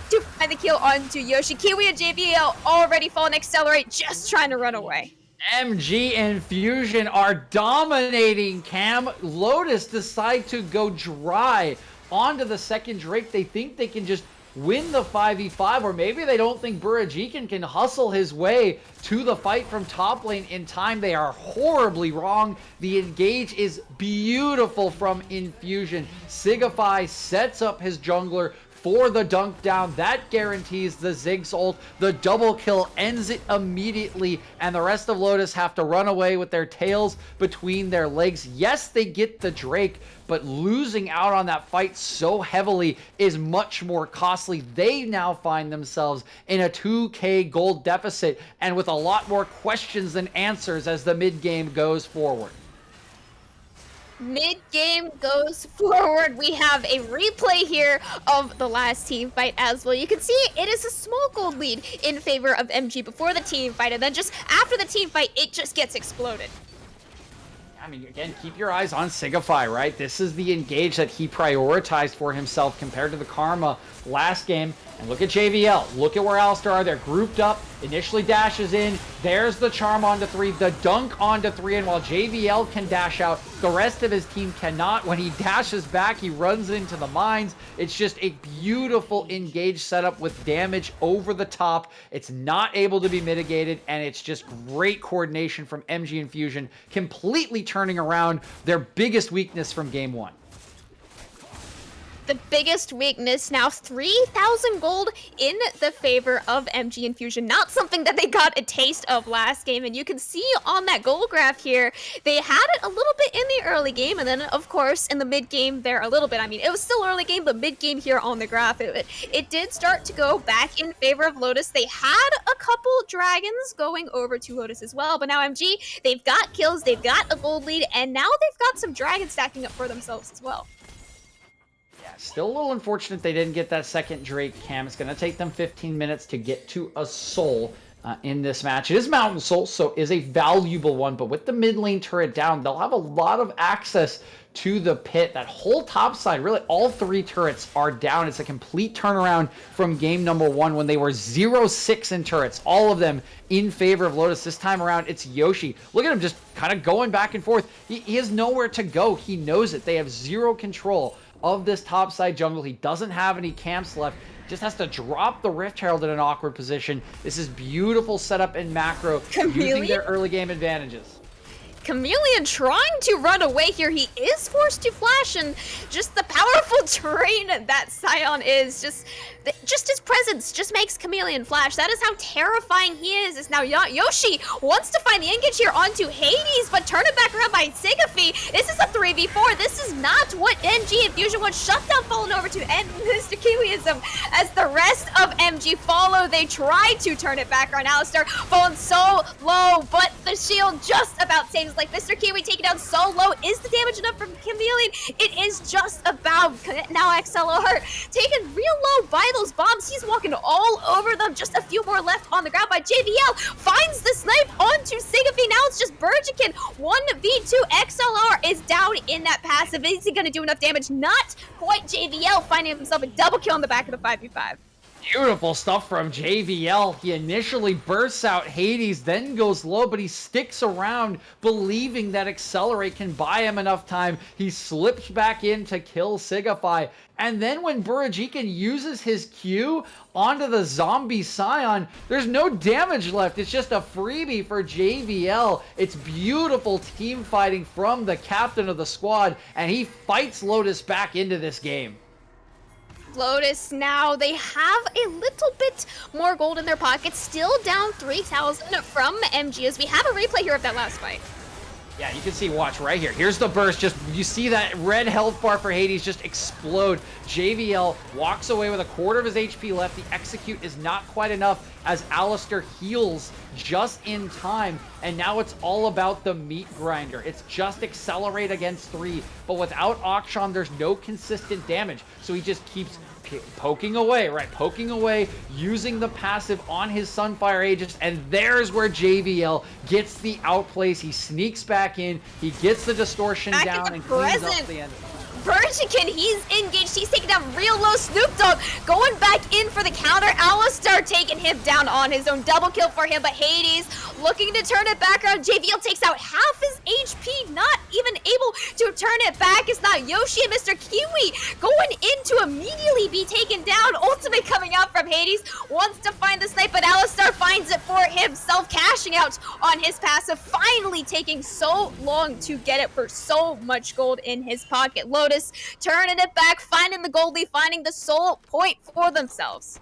to find the kill onto Yoshi. Kiwi and JBL already fallen accelerate, just trying to run away. MG Infusion are dominating, Cam. Lotus decide to go dry onto the second Drake. They think they can just win the 5v5, or maybe they don't think Burajikin can hustle his way to the fight from top lane in time. They are horribly wrong. The engage is beautiful from Infusion. Sigify sets up his jungler for the dunk down. That guarantees the Ziggs ult. The double kill ends it immediately, and the rest of Lotus have to run away with their tails between their legs. Yes, they get the Drake, but losing out on that fight so heavily is much more costly. They now find themselves in a 2K gold deficit, and with a lot more questions than answers as the mid game goes forward. Mid-game goes forward. We have a replay here of the last team fight as well. You can see it is a small gold lead in favor of MG before the team fight, and then just after the team fight, it just gets exploded. I mean, again, keep your eyes on Sigify, right? This is the engage that he prioritized for himself compared to the Karma last game. And look at JVL. Look at where Alistair are. They're grouped up. Initially dashes in. There's the charm onto 3. The dunk onto 3. And while JVL can dash out, the rest of his team cannot. When he dashes back, he runs into the mines. It's just a beautiful engage setup with damage over the top. It's not able to be mitigated, and it's just great coordination from MG Infusion, completely turning around their biggest weakness from game 1. The biggest weakness now, 3,000 gold in the favor of MG Infusion. Not something that they got a taste of last game. And you can see on that gold graph here, they had it a little bit in the early game. And then, of course, in the mid game there a little bit. I mean, it was still early game, but mid game here on the graph, it did start to go back in favor of Lotus. They had a couple dragons going over to Lotus as well. But now MG, they've got kills, they've got a gold lead, and now they've got some dragons stacking up for themselves as well. Still a little unfortunate they didn't get that second Drake, Cam. It's going to take them 15 minutes to get to a soul in this match. It is Mountain Soul, so is a valuable one, but with the mid lane turret down, they'll have a lot of access to the pit. That whole top side, really all 3 turrets are down. It's a complete turnaround from game number 1 when they were 0-6 in turrets. All of them in favor of Lotus. This time around, it's Yoshi. Look at him just kind of going back and forth. He has nowhere to go. He knows it. They have zero control of this topside jungle. He doesn't have any camps left. Just has to drop the Rift Herald in an awkward position. This is beautiful setup in macro, using their early game advantages. Chameleon trying to run away here. He is forced to flash, and just the powerful terrain that Sion is, just his presence just makes Chameleon flash. That is how terrifying he is. Now Yoshi wants to find the engage here onto Hades, but turn it back around by Sigafi. This is a 3v4. This is not what MG Infusion wants. Shutdown falling over to Mr. Kiwiism as the rest of MG follow. They try to turn it back on Alistar, falling so low, but the shield just about saves. Like Mr. Kiwi taken down so low. Is the damage enough from Chameleon? It is just about. Now XLR taken real low by those bombs. He's walking all over them. Just a few more left on the ground by JVL. Finds the snipe onto Sigafi. Now it's just Burjikin. 1v2. XLR is down in that passive. Is he going to do enough damage? Not quite. JVL finding himself a double kill in the back of the 5v5. Beautiful stuff from JVL. He initially bursts out Hades, then goes low, but he sticks around believing that Accelerate can buy him enough time. He slips back in to kill Sigafi. And then when Burajikin uses his Q onto the zombie Scion, there's no damage left. It's just a freebie for JVL. It's beautiful team fighting from the captain of the squad, and he fights Lotus back into this game. Lotus now, they have a little bit more gold in their pockets, still down 3,000 from MG as we have a replay here of that last fight. Yeah, you can see, watch right here. Here's the burst. Just, you see that red health bar for Hades just explode. JVL walks away with a quarter of his HP left. The execute is not quite enough as Alistar heals just in time. And now it's all about the meat grinder. It's just Accelerate against 3. But without Akshan, there's no consistent damage. So he just keeps poking away, right? Poking away, using the passive on his Sunfire Aegis, and there's where JVL gets the outplays. He sneaks back in, he gets the distortion down, and cleans up the end. Burjikin, he's engaged. He's taking down real low. Snoop Dogg going back in for the counter. Alistar taking him down on his own. Double kill for him, but Hades looking to turn it back around. JVL takes out half his HP, not even able to turn it back. It's not Yoshi and Mr. Kiwi going in to immediately be taken down. Ultimate coming out from Hades. Wants to find the snipe, but Alistar finds it for himself, cashing out on his passive. Finally taking so long to get it for so much gold in his pocket. Lotus turning it back, finding the goldie, finding the soul point for themselves.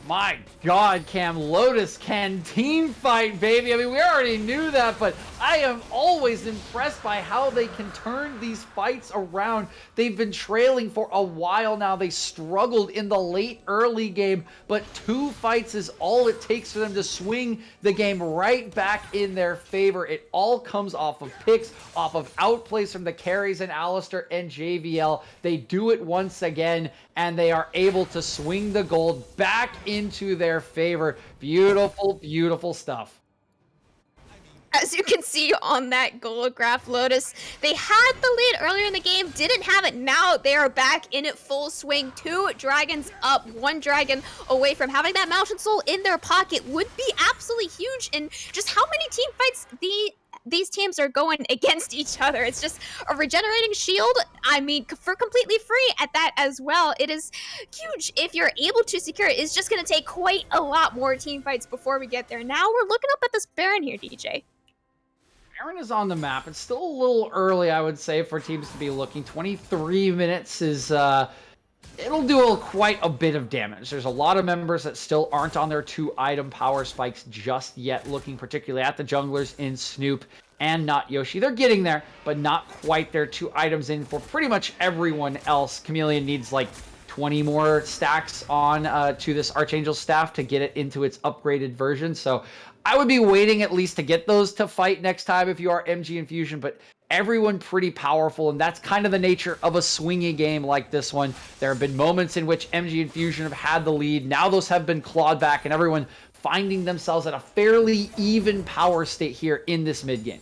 My God, Cam, Lotus can team fight, baby. I mean, we already knew that, but I am always impressed by how they can turn these fights around. They've been trailing for a while now. They struggled in the late early game, but 2 fights is all it takes for them to swing the game right back in their favor. It all comes off of picks, off of outplays from the carries and Alistar and JVL. They do it once again, and they are able to swing the gold back into their favor. Beautiful, beautiful stuff. As you can see on that gold graph, Lotus, they had the lead earlier in the game, didn't have it. Now they are back in it full swing. 2 dragons up, 1 dragon away from having that Mountain Soul in their pocket would be absolutely huge. And just how many team fights these teams are going against each other. It's just a regenerating shield, I mean, for completely free at that as well. It is huge if you're able to secure it. It's just going to take quite a lot more team fights before we get there. Now we're looking up at this Baron here, DJ. Baron is on the map. It's still a little early, I would say, for teams to be looking. 23 minutes is... it'll do quite a bit of damage. There's a lot of members that still aren't on their 2-item power spikes just yet, looking particularly at the junglers in Snoop and not Yoshi. They're getting there, but not quite their 2 items in for pretty much everyone else. Chameleon needs like 20 more stacks on to this Archangel staff to get it into its upgraded version. So I would be waiting at least to get those to fight next time if you are MG Infusion, but everyone pretty powerful, and that's kind of the nature of a swingy game like this one. There have been moments in which MG Infusion have had the lead. Now those have been clawed back, and everyone finding themselves at a fairly even power state here in this mid game.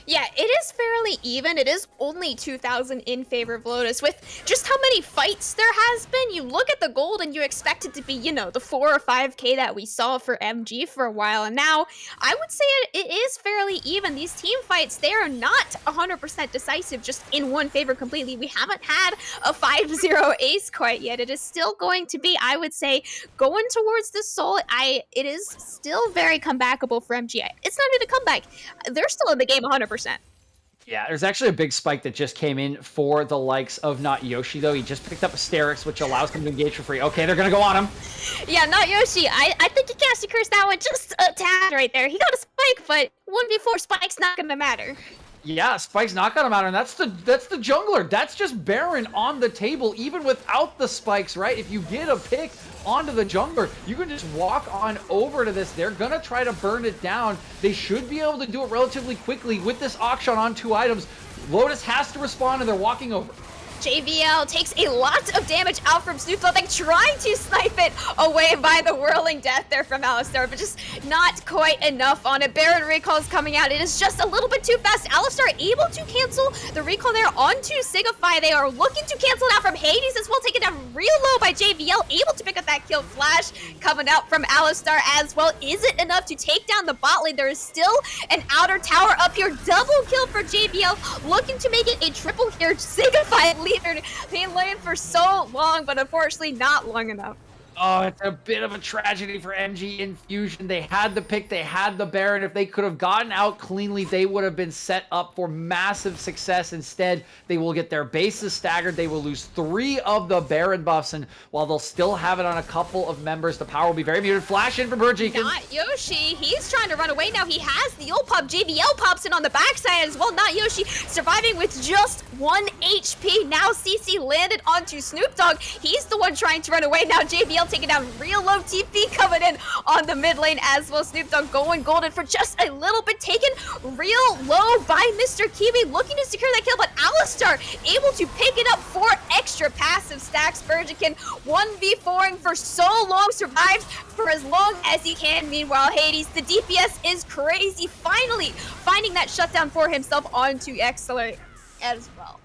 Yeah, it is fairly even. It is only 2,000 in favor of Lotus. With just how many fights there has been, you look at the gold and you expect it to be, you know, the 4 or 5k that we saw for MG for a while. And now, I would say it is fairly even. These team fights, they are not 100% decisive, just in one favor completely. We haven't had a 5-0 ace quite yet. It is still going to be, I would say, going towards the soul. It is still very comebackable for MGI. It's not even a comeback. They're still in the game 100%. Yeah, there's actually a big spike that just came in for the likes of Not Yoshi, though. He just picked up Asterix, which allows him to engage for free. Okay, they're going to go on him. Yeah, Not Yoshi. I think he casted Curse that one just a tad right there. He got a spike, but 1v4 spike's not going to matter. Yeah, Spike's not gonna matter, and that's the jungler. That's just Baron on the table, even without the spikes, right? If you get a pick onto the jungler, you can just walk on over to this. They're gonna try to burn it down. They should be able to do it relatively quickly with this auction on 2 items. Lotus has to respond, and they're walking over. JVL takes a lot of damage out from Snoop Dogg, trying to snipe it away by the whirling death there from Alistar, but just not quite enough on it. Baron recall is coming out. It is just a little bit too fast. Alistar able to cancel the recall there onto Signify. They are looking to cancel it out from Hades as well, taken down real low by JVL, able to pick up that kill. Flash coming out from Alistar as well. Is it enough to take down the bot lane? There is still an outer tower up here. Double kill for JVL, looking to make it a triple here. Signify being lane for so long, but unfortunately not long enough. Oh, it's a bit of a tragedy for MG Infusion. They had the pick, they had the Baron. If they could have gotten out cleanly, they would have been set up for massive success. Instead, they will get their bases staggered. They will lose 3 of the Baron buffs, and while they'll still have it on a couple of members, the power will be very muted. Flash in from Burjikin. Not Yoshi. He's trying to run away now. He has the ult pop. JVL pops in on the backside as well. Not Yoshi surviving with just 1 HP. Now CC landed onto Snoop Dogg. He's the one trying to run away. Now JVL taking down real low. TP coming in on the mid lane as well. Snoop Dogg going golden for just a little bit, taken real low by Mr. Kiwi, looking to secure that kill, but Alistar able to pick it up for extra passive stacks. Burjikin 1v4ing for so long, survived for as long as he can. Meanwhile, Hades, the DPS is crazy, finally finding that shutdown for himself onto Accelerate as well.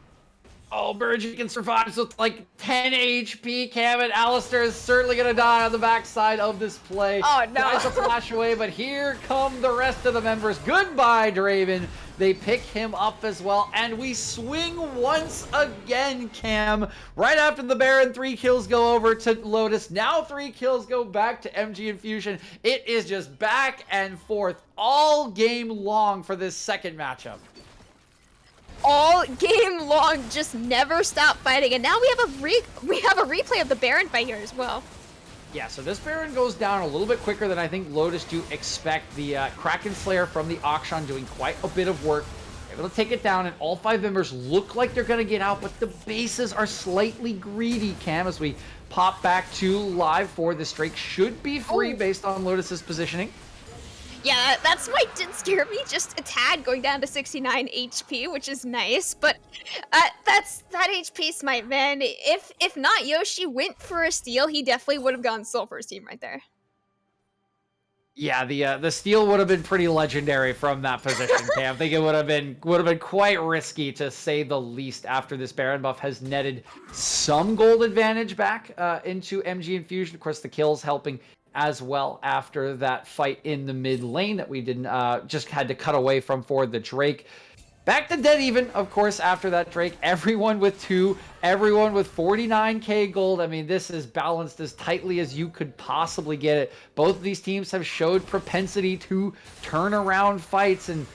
Oh, Burjikin survives with like 10 HP. Cam, and Alistar is certainly going to die on the backside of this play. Oh, no. Tries to flash away, but here come the rest of the members. Goodbye, Draven. They pick him up as well, and we swing once again, Cam. Right after the Baron, 3 kills go over to Lotus. Now 3 kills go back to MG Infusion. It is just back and forth all game long for this second matchup. All game long, just never stop fighting, and now we have a replay of the Baron fight here as well. Yeah, so this Baron goes down a little bit quicker than I think Lotus do expect. The Kraken Slayer from the auction doing quite a bit of work, able to take it down, and all 5 members look like they're going to get out, but the bases are slightly greedy, Cam, as we pop back to live for this Drake should be free based on Lotus's positioning. Yeah, that's why it did scare me just a tad, going down to 69 HP, which is nice, but that HP smite, man. If not Yoshi went for a steal, he definitely would have gone soul for his team right there. Yeah, the steal would have been pretty legendary from that position, Cam. I think it would have been quite risky, to say the least, after this Baron buff has netted some gold advantage back into MG Infusion. Of course, the kills helping as well after that fight in the mid lane that we didn't just had to cut away from for the Drake. Back to dead even, of course, after that Drake. Everyone with 2, everyone with 49k gold. I mean, this is balanced as tightly as you could possibly get it. Both of these teams have showed propensity to turn around fights, and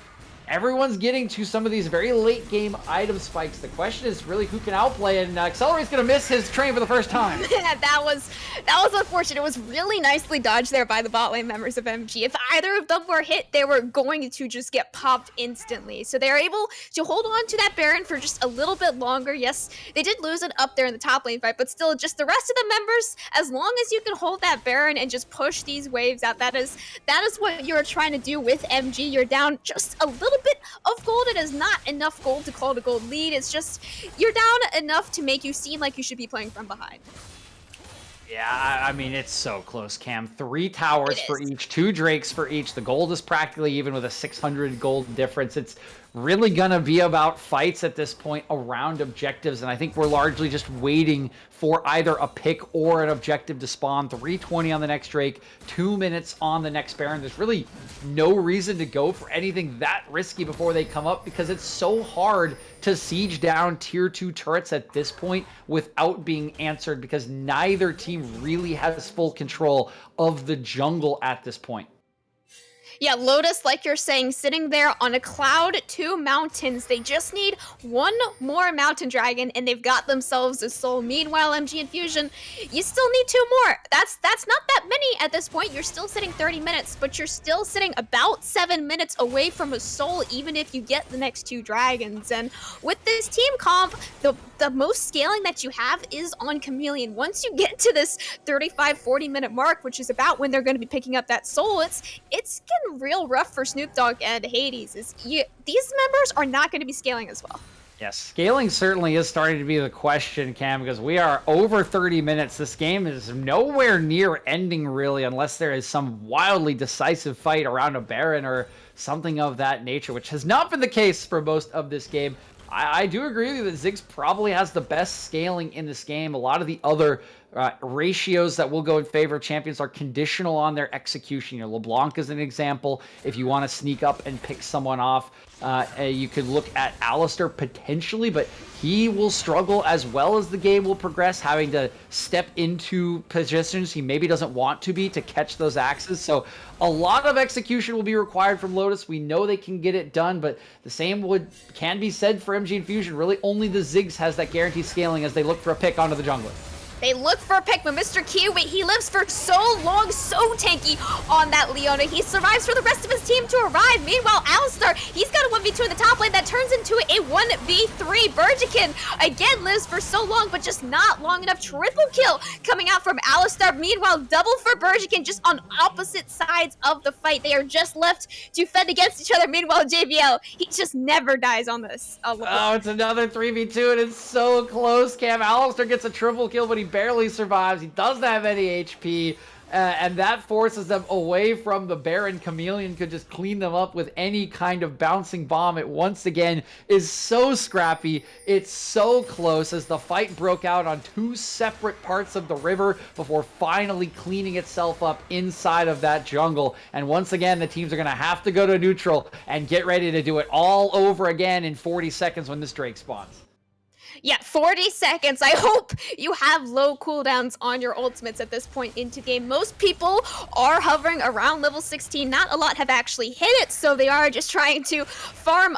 everyone's getting to some of these very late game item spikes. The question is really who can outplay, and Accelerate's gonna miss his train for the first time. that was unfortunate. It was really nicely dodged there by the bot lane members of MG. If either of them were hit, they were going to just get popped instantly. So they're able to hold on to that Baron for just a little bit longer. Yes, they did lose it up there in the top lane fight, but still, just the rest of the members, as long as you can hold that Baron and just push these waves out, that is what you're trying to do with MG. You're down just a little bit of gold. It is not enough gold to call it a gold lead. It's just you're down enough to make you seem like you should be playing from behind. Yeah, I mean, it's so close, Cam. 3 towers for each, 2 Drakes for each. The gold is practically even with a 600 gold difference. It's really gonna be about fights at this point around objectives, and I think we're largely just waiting for either a pick or an objective to spawn. 320 on the next Drake, 2 minutes on the next Baron. There's really no reason to go for anything that risky before they come up, because it's so hard to siege down tier 2 turrets at this point without being answered, because neither team really has full control of the jungle at this point. Yeah, Lotus, like you're saying, sitting there on a cloud, 2 mountains. They just need one more mountain dragon, and they've got themselves a soul. Meanwhile, MG Infusion, you still need 2 more. That's not that many at this point. You're still sitting 30 minutes, but you're still sitting about 7 minutes away from a soul, even if you get the next 2 dragons. And with this team comp, the most scaling that you have is on Chameleon. Once you get to this 35-40 minute mark, which is about when they're going to be picking up that soul, it's getting real rough for Snoop Dogg and Hades. These members are not going to be scaling as well. Yes, scaling certainly is starting to be the question, Cam, because we are over 30 minutes. This game is nowhere near ending, really, unless there is some wildly decisive fight around a Baron or something of that nature, which has not been the case for most of this game. I do agree with you that Ziggs probably has the best scaling in this game. A lot of the other ratios that will go in favor of champions are conditional on their execution. You know, LeBlanc is an example. If you want to sneak up and pick someone off, you could look at Alistair potentially, but he will struggle as well as the game will progress, having to step into positions he maybe doesn't want to be to catch those axes. So a lot of execution will be required from Lotus. We know they can get it done, but the same can be said for MG Infusion. Really, only the Ziggs has that guaranteed scaling as they look for a pick onto the jungler. They look for a pick, but Mr. Q, he lives for so long, so tanky on that Leona. He survives for the rest of his team to arrive. Meanwhile, Alistar, he's got a 1v2 in the top lane that turns into a 1v3. Burjikin, again, lives for so long, but just not long enough. Triple kill coming out from Alistar. Meanwhile, double for Burjikin, just on opposite sides of the fight. They are just left to fend against each other. Meanwhile, JVL, he just never dies on this. Oh, it's another 3v2, and it's so close, Cam. Alistar gets a triple kill, but he barely survives. He doesn't have any HP, and that forces them away from the Baron. Chameleon could just clean them up with any kind of bouncing bomb. It once again is so scrappy. It's so close as the fight broke out on 2 separate parts of the river before finally cleaning itself up inside of that jungle. And once again, the teams are going to have to go to neutral and get ready to do it all over again in 40 seconds when this Drake spawns. Yeah, 40 seconds. I hope you have low cooldowns on your ultimates at this point into game. Most people are hovering around level 16. Not a lot have actually hit it, so they are just trying to farm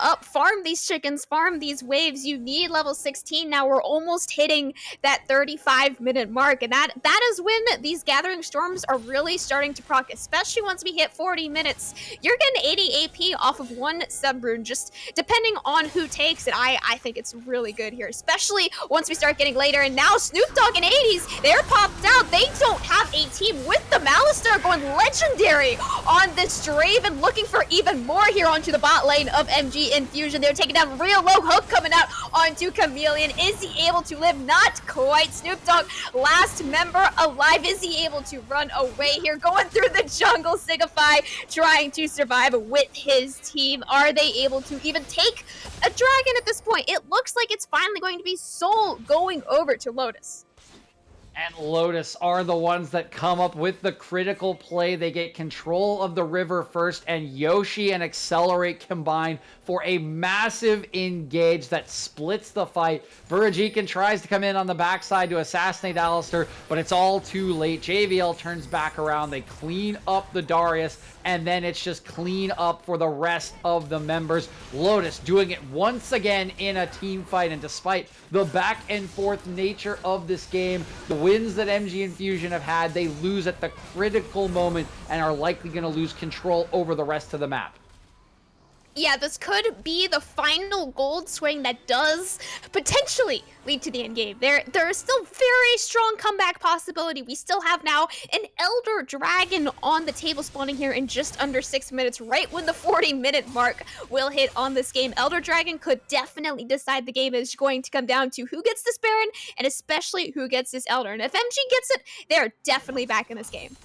these chickens, farm these waves. You need level 16. Now we're almost hitting that 35-minute mark, and that is when these Gathering Storms are really starting to proc, especially once we hit 40 minutes. You're getting 80 AP off of 1 sub rune, just depending on who takes it. I think it's really good here, especially once we start getting later. And now Snoop Dogg and Hades, they're popped out. They don't have a team with them. Alistar going legendary on this Draven, looking for even more here onto the bot lane of MG Infusion. They're taking down real low. Hook coming out onto Chameleon. Is he able to live? Not quite. Snoop Dogg, last member alive. Is he able to run away here? Going through the jungle, Signify trying to survive with his team. Are they able to even take a dragon at this point? It looks like it's finally going to be Soul going over to Lotus. And Lotus are the ones that come up with the critical play. They get control of the river first, and Yoshi and Accelerate combine for a massive engage that splits the fight. Burjikin tries to come in on the backside to assassinate Alistair, but it's all too late. JVL turns back around. They clean up the Darius, and then it's just clean up for the rest of the members. Lotus doing it once again in a team fight, and despite the back and forth nature of this game, the wins that MG Infusion have had, they lose at the critical moment and are likely going to lose control over the rest of the map. Yeah, this could be the final gold swing that does potentially lead to the end game. There is still very strong comeback possibility. We still have now an Elder Dragon on the table spawning here in just under 6 minutes, right when the 40-minute mark will hit on this game. Elder Dragon could definitely decide the game. Is going to come down to who gets this Baron and especially who gets this Elder. And if MG gets it, they're definitely back in this game.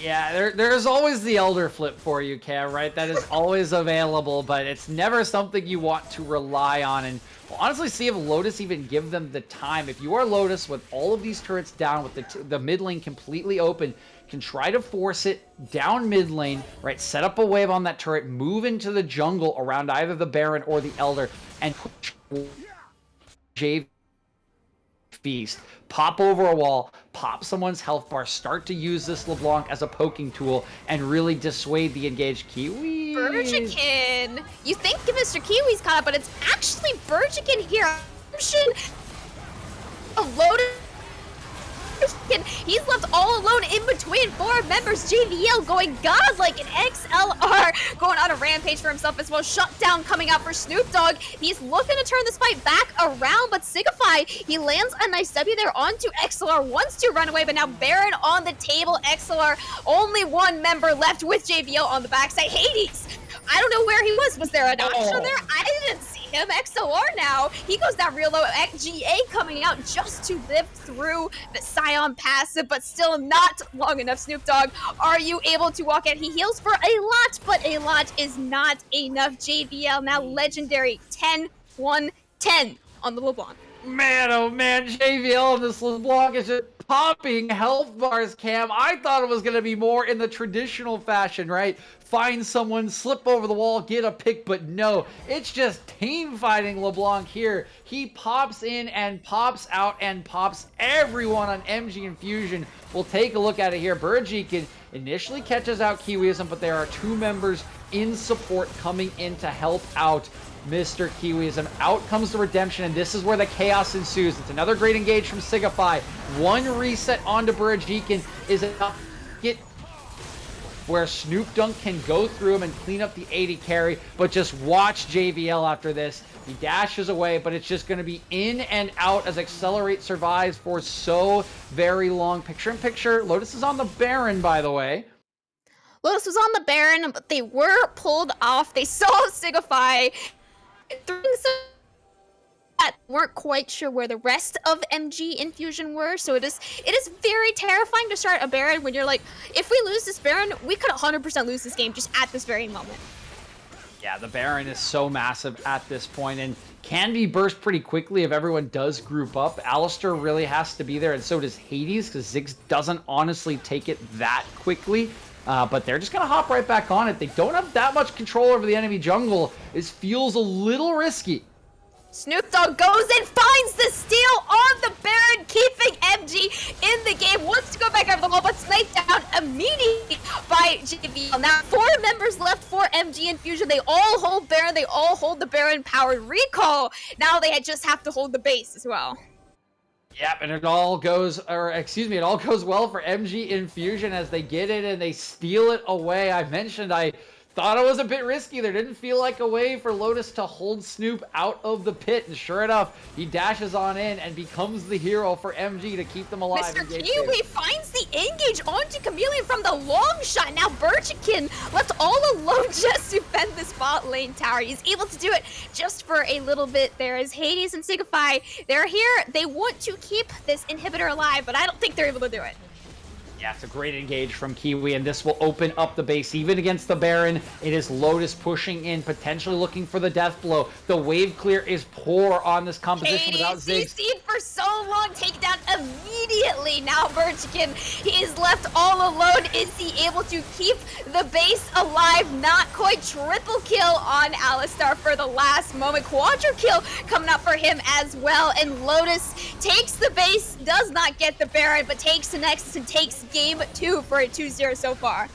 Yeah, there's always the Elder Flip for you, Cam, right? That is always available, but it's never something you want to rely on. And we'll honestly see if Lotus even give them the time. If you are Lotus with all of these turrets down, with the mid lane completely open, can try to force it down mid lane, right? Set up a wave on that turret, move into the jungle around either the Baron or the Elder, and push JV feast, pop over a wall, pop someone's health bar, start to use this LeBlanc as a poking tool, and really dissuade the engaged Kiwi. Burjikin! You think Mr. Kiwi's caught up, but it's actually Burjikin here. A Lotus. He's left all alone in between four members. JVL going godlike, and XLR going on a rampage for himself as well. Shutdown coming out for Snoop Dogg. He's looking to turn this fight back around, but Signify, he lands a nice W there onto XLR. Wants to run away, but now Baron on the table. XLR, only one member left with JVL on the backside. Hades, I don't know where he was. Was there an option there? I didn't see him. XLR now, he goes down real low. MGA coming out just to live through the Scion passive, but still not long enough. Snoop Dogg, are you able to walk out? He heals for a lot, but a lot is not enough. JVL now legendary 10-1-10 on the LeBlanc. Man, oh man, JVL and this LeBlanc is just popping health bars, Cam. I thought it was going to be more in the traditional fashion, right? Find someone, slip over the wall, get a pick, but no. It's just team fighting LeBlanc here. He pops in and pops out and pops everyone on MG Infusion. We'll take a look at it here. Burjikin initially catches out Kiwiism, but there are two members in support coming in to help out Mr. Kiwiism. Out comes the redemption, and this is where the chaos ensues. It's another great engage from Signify. One reset onto Burjikin is enough to get where Snoop Dunk can go through him and clean up the 80 carry, but just watch JVL after this. He dashes away, but it's just going to be in and out as Accelerate survives for so very long. Picture in picture, Lotus is on the Baron, by the way. Lotus was on the Baron, but they were pulled off. They saw Signify throwing some that weren't quite sure where the rest of MG Infusion were, so it is very terrifying to start a Baron when you're like, if we lose this Baron, we could 100% lose this game just at this very moment. Yeah, the Baron is so massive at this point and can be burst pretty quickly if everyone does group up. Alistair really has to be there, and so does Hades, because Ziggs doesn't honestly take it that quickly. But they're just going to hop right back on it. They don't have that much control over the enemy jungle. It feels a little risky. Snoop Dogg goes and finds the steal on the Baron, keeping MG in the game. Wants to go back over the wall, but sniped down immediately by JVL. Now, 4 members left for MG Infusion. They all hold Baron. They all hold the Baron-powered recall. Now they just have to hold the base as well. Yep, and it all goes well for MG Infusion as they get it and they steal it away. I mentioned I thought it was a bit risky. There didn't feel like a way for Lotus to hold Snoop out of the pit, and sure enough, he dashes on in and becomes the hero for MG to keep them alive. Mr. Kiwi finds the engage onto Chameleon from the long shot. Now Burjikin left all alone just to fend the spot lane tower. He's able to do it just for a little bit. There is Hades and Signify. They're here. They want to keep this inhibitor alive, but I don't think they're able to do it. Yeah, it's a great engage from Kiwi, and this will open up the base even against the Baron. It is Lotus pushing in, potentially looking for the death blow. The wave clear is poor on this composition without Ziggs. CC'd for so long, taken down immediately. Now Burjikin, he is left all alone. Is he able to keep the base alive? Not quite. Triple kill on Alistar for the last moment. Quadra kill coming up for him as well. And Lotus takes the base, does not get the Baron, but takes the Nexus and takes game 2 for a 2-0 so far.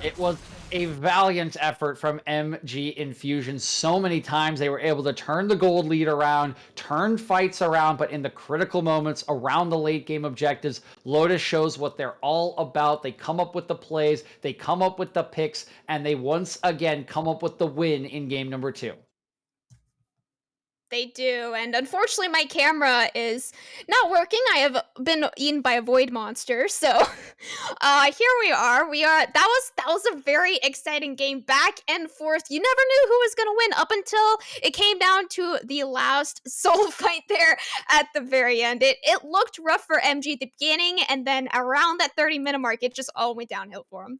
It was a valiant effort from MG Infusion. So many times they were able to turn the gold lead around, turn fights around, but in the critical moments around the late game objectives, Lotus shows what they're all about. They come up with the plays, they come up with the picks, and they once again come up with the win in game number 2. They do, and unfortunately, my camera is not working. I have been eaten by a void monster, so here we are. That was a very exciting game, back and forth. You never knew who was gonna win up until it came down to the last soul fight there at the very end. It looked rough for MG at the beginning, and then around that 30-minute mark, it just all went downhill for him.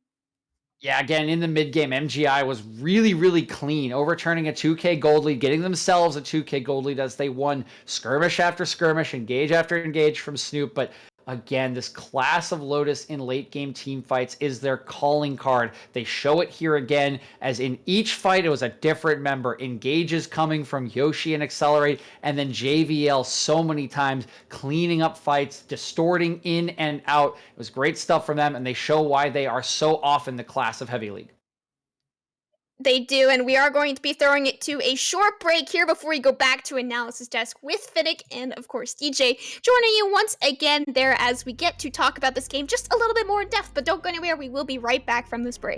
Yeah, again, in the mid game, MGI was really, really clean, overturning a 2K gold lead, getting themselves a 2K gold lead as they won skirmish after skirmish, engage after engage from Snoop. But again, this class of Lotus in late game team fights is their calling card. They show it here again, as in each fight, it was a different member. Engages coming from Yoshi and Accelerate, and then JVL so many times cleaning up fights, distorting in and out. It was great stuff from them, and they show why they are so often the class of Heavy League. They do, and we are going to be throwing it to a short break here before we go back to Analysis Desk with Finnick and, of course, DJ joining you once again there as we get to talk about this game just a little bit more in depth. But don't go anywhere. We will be right back from this break.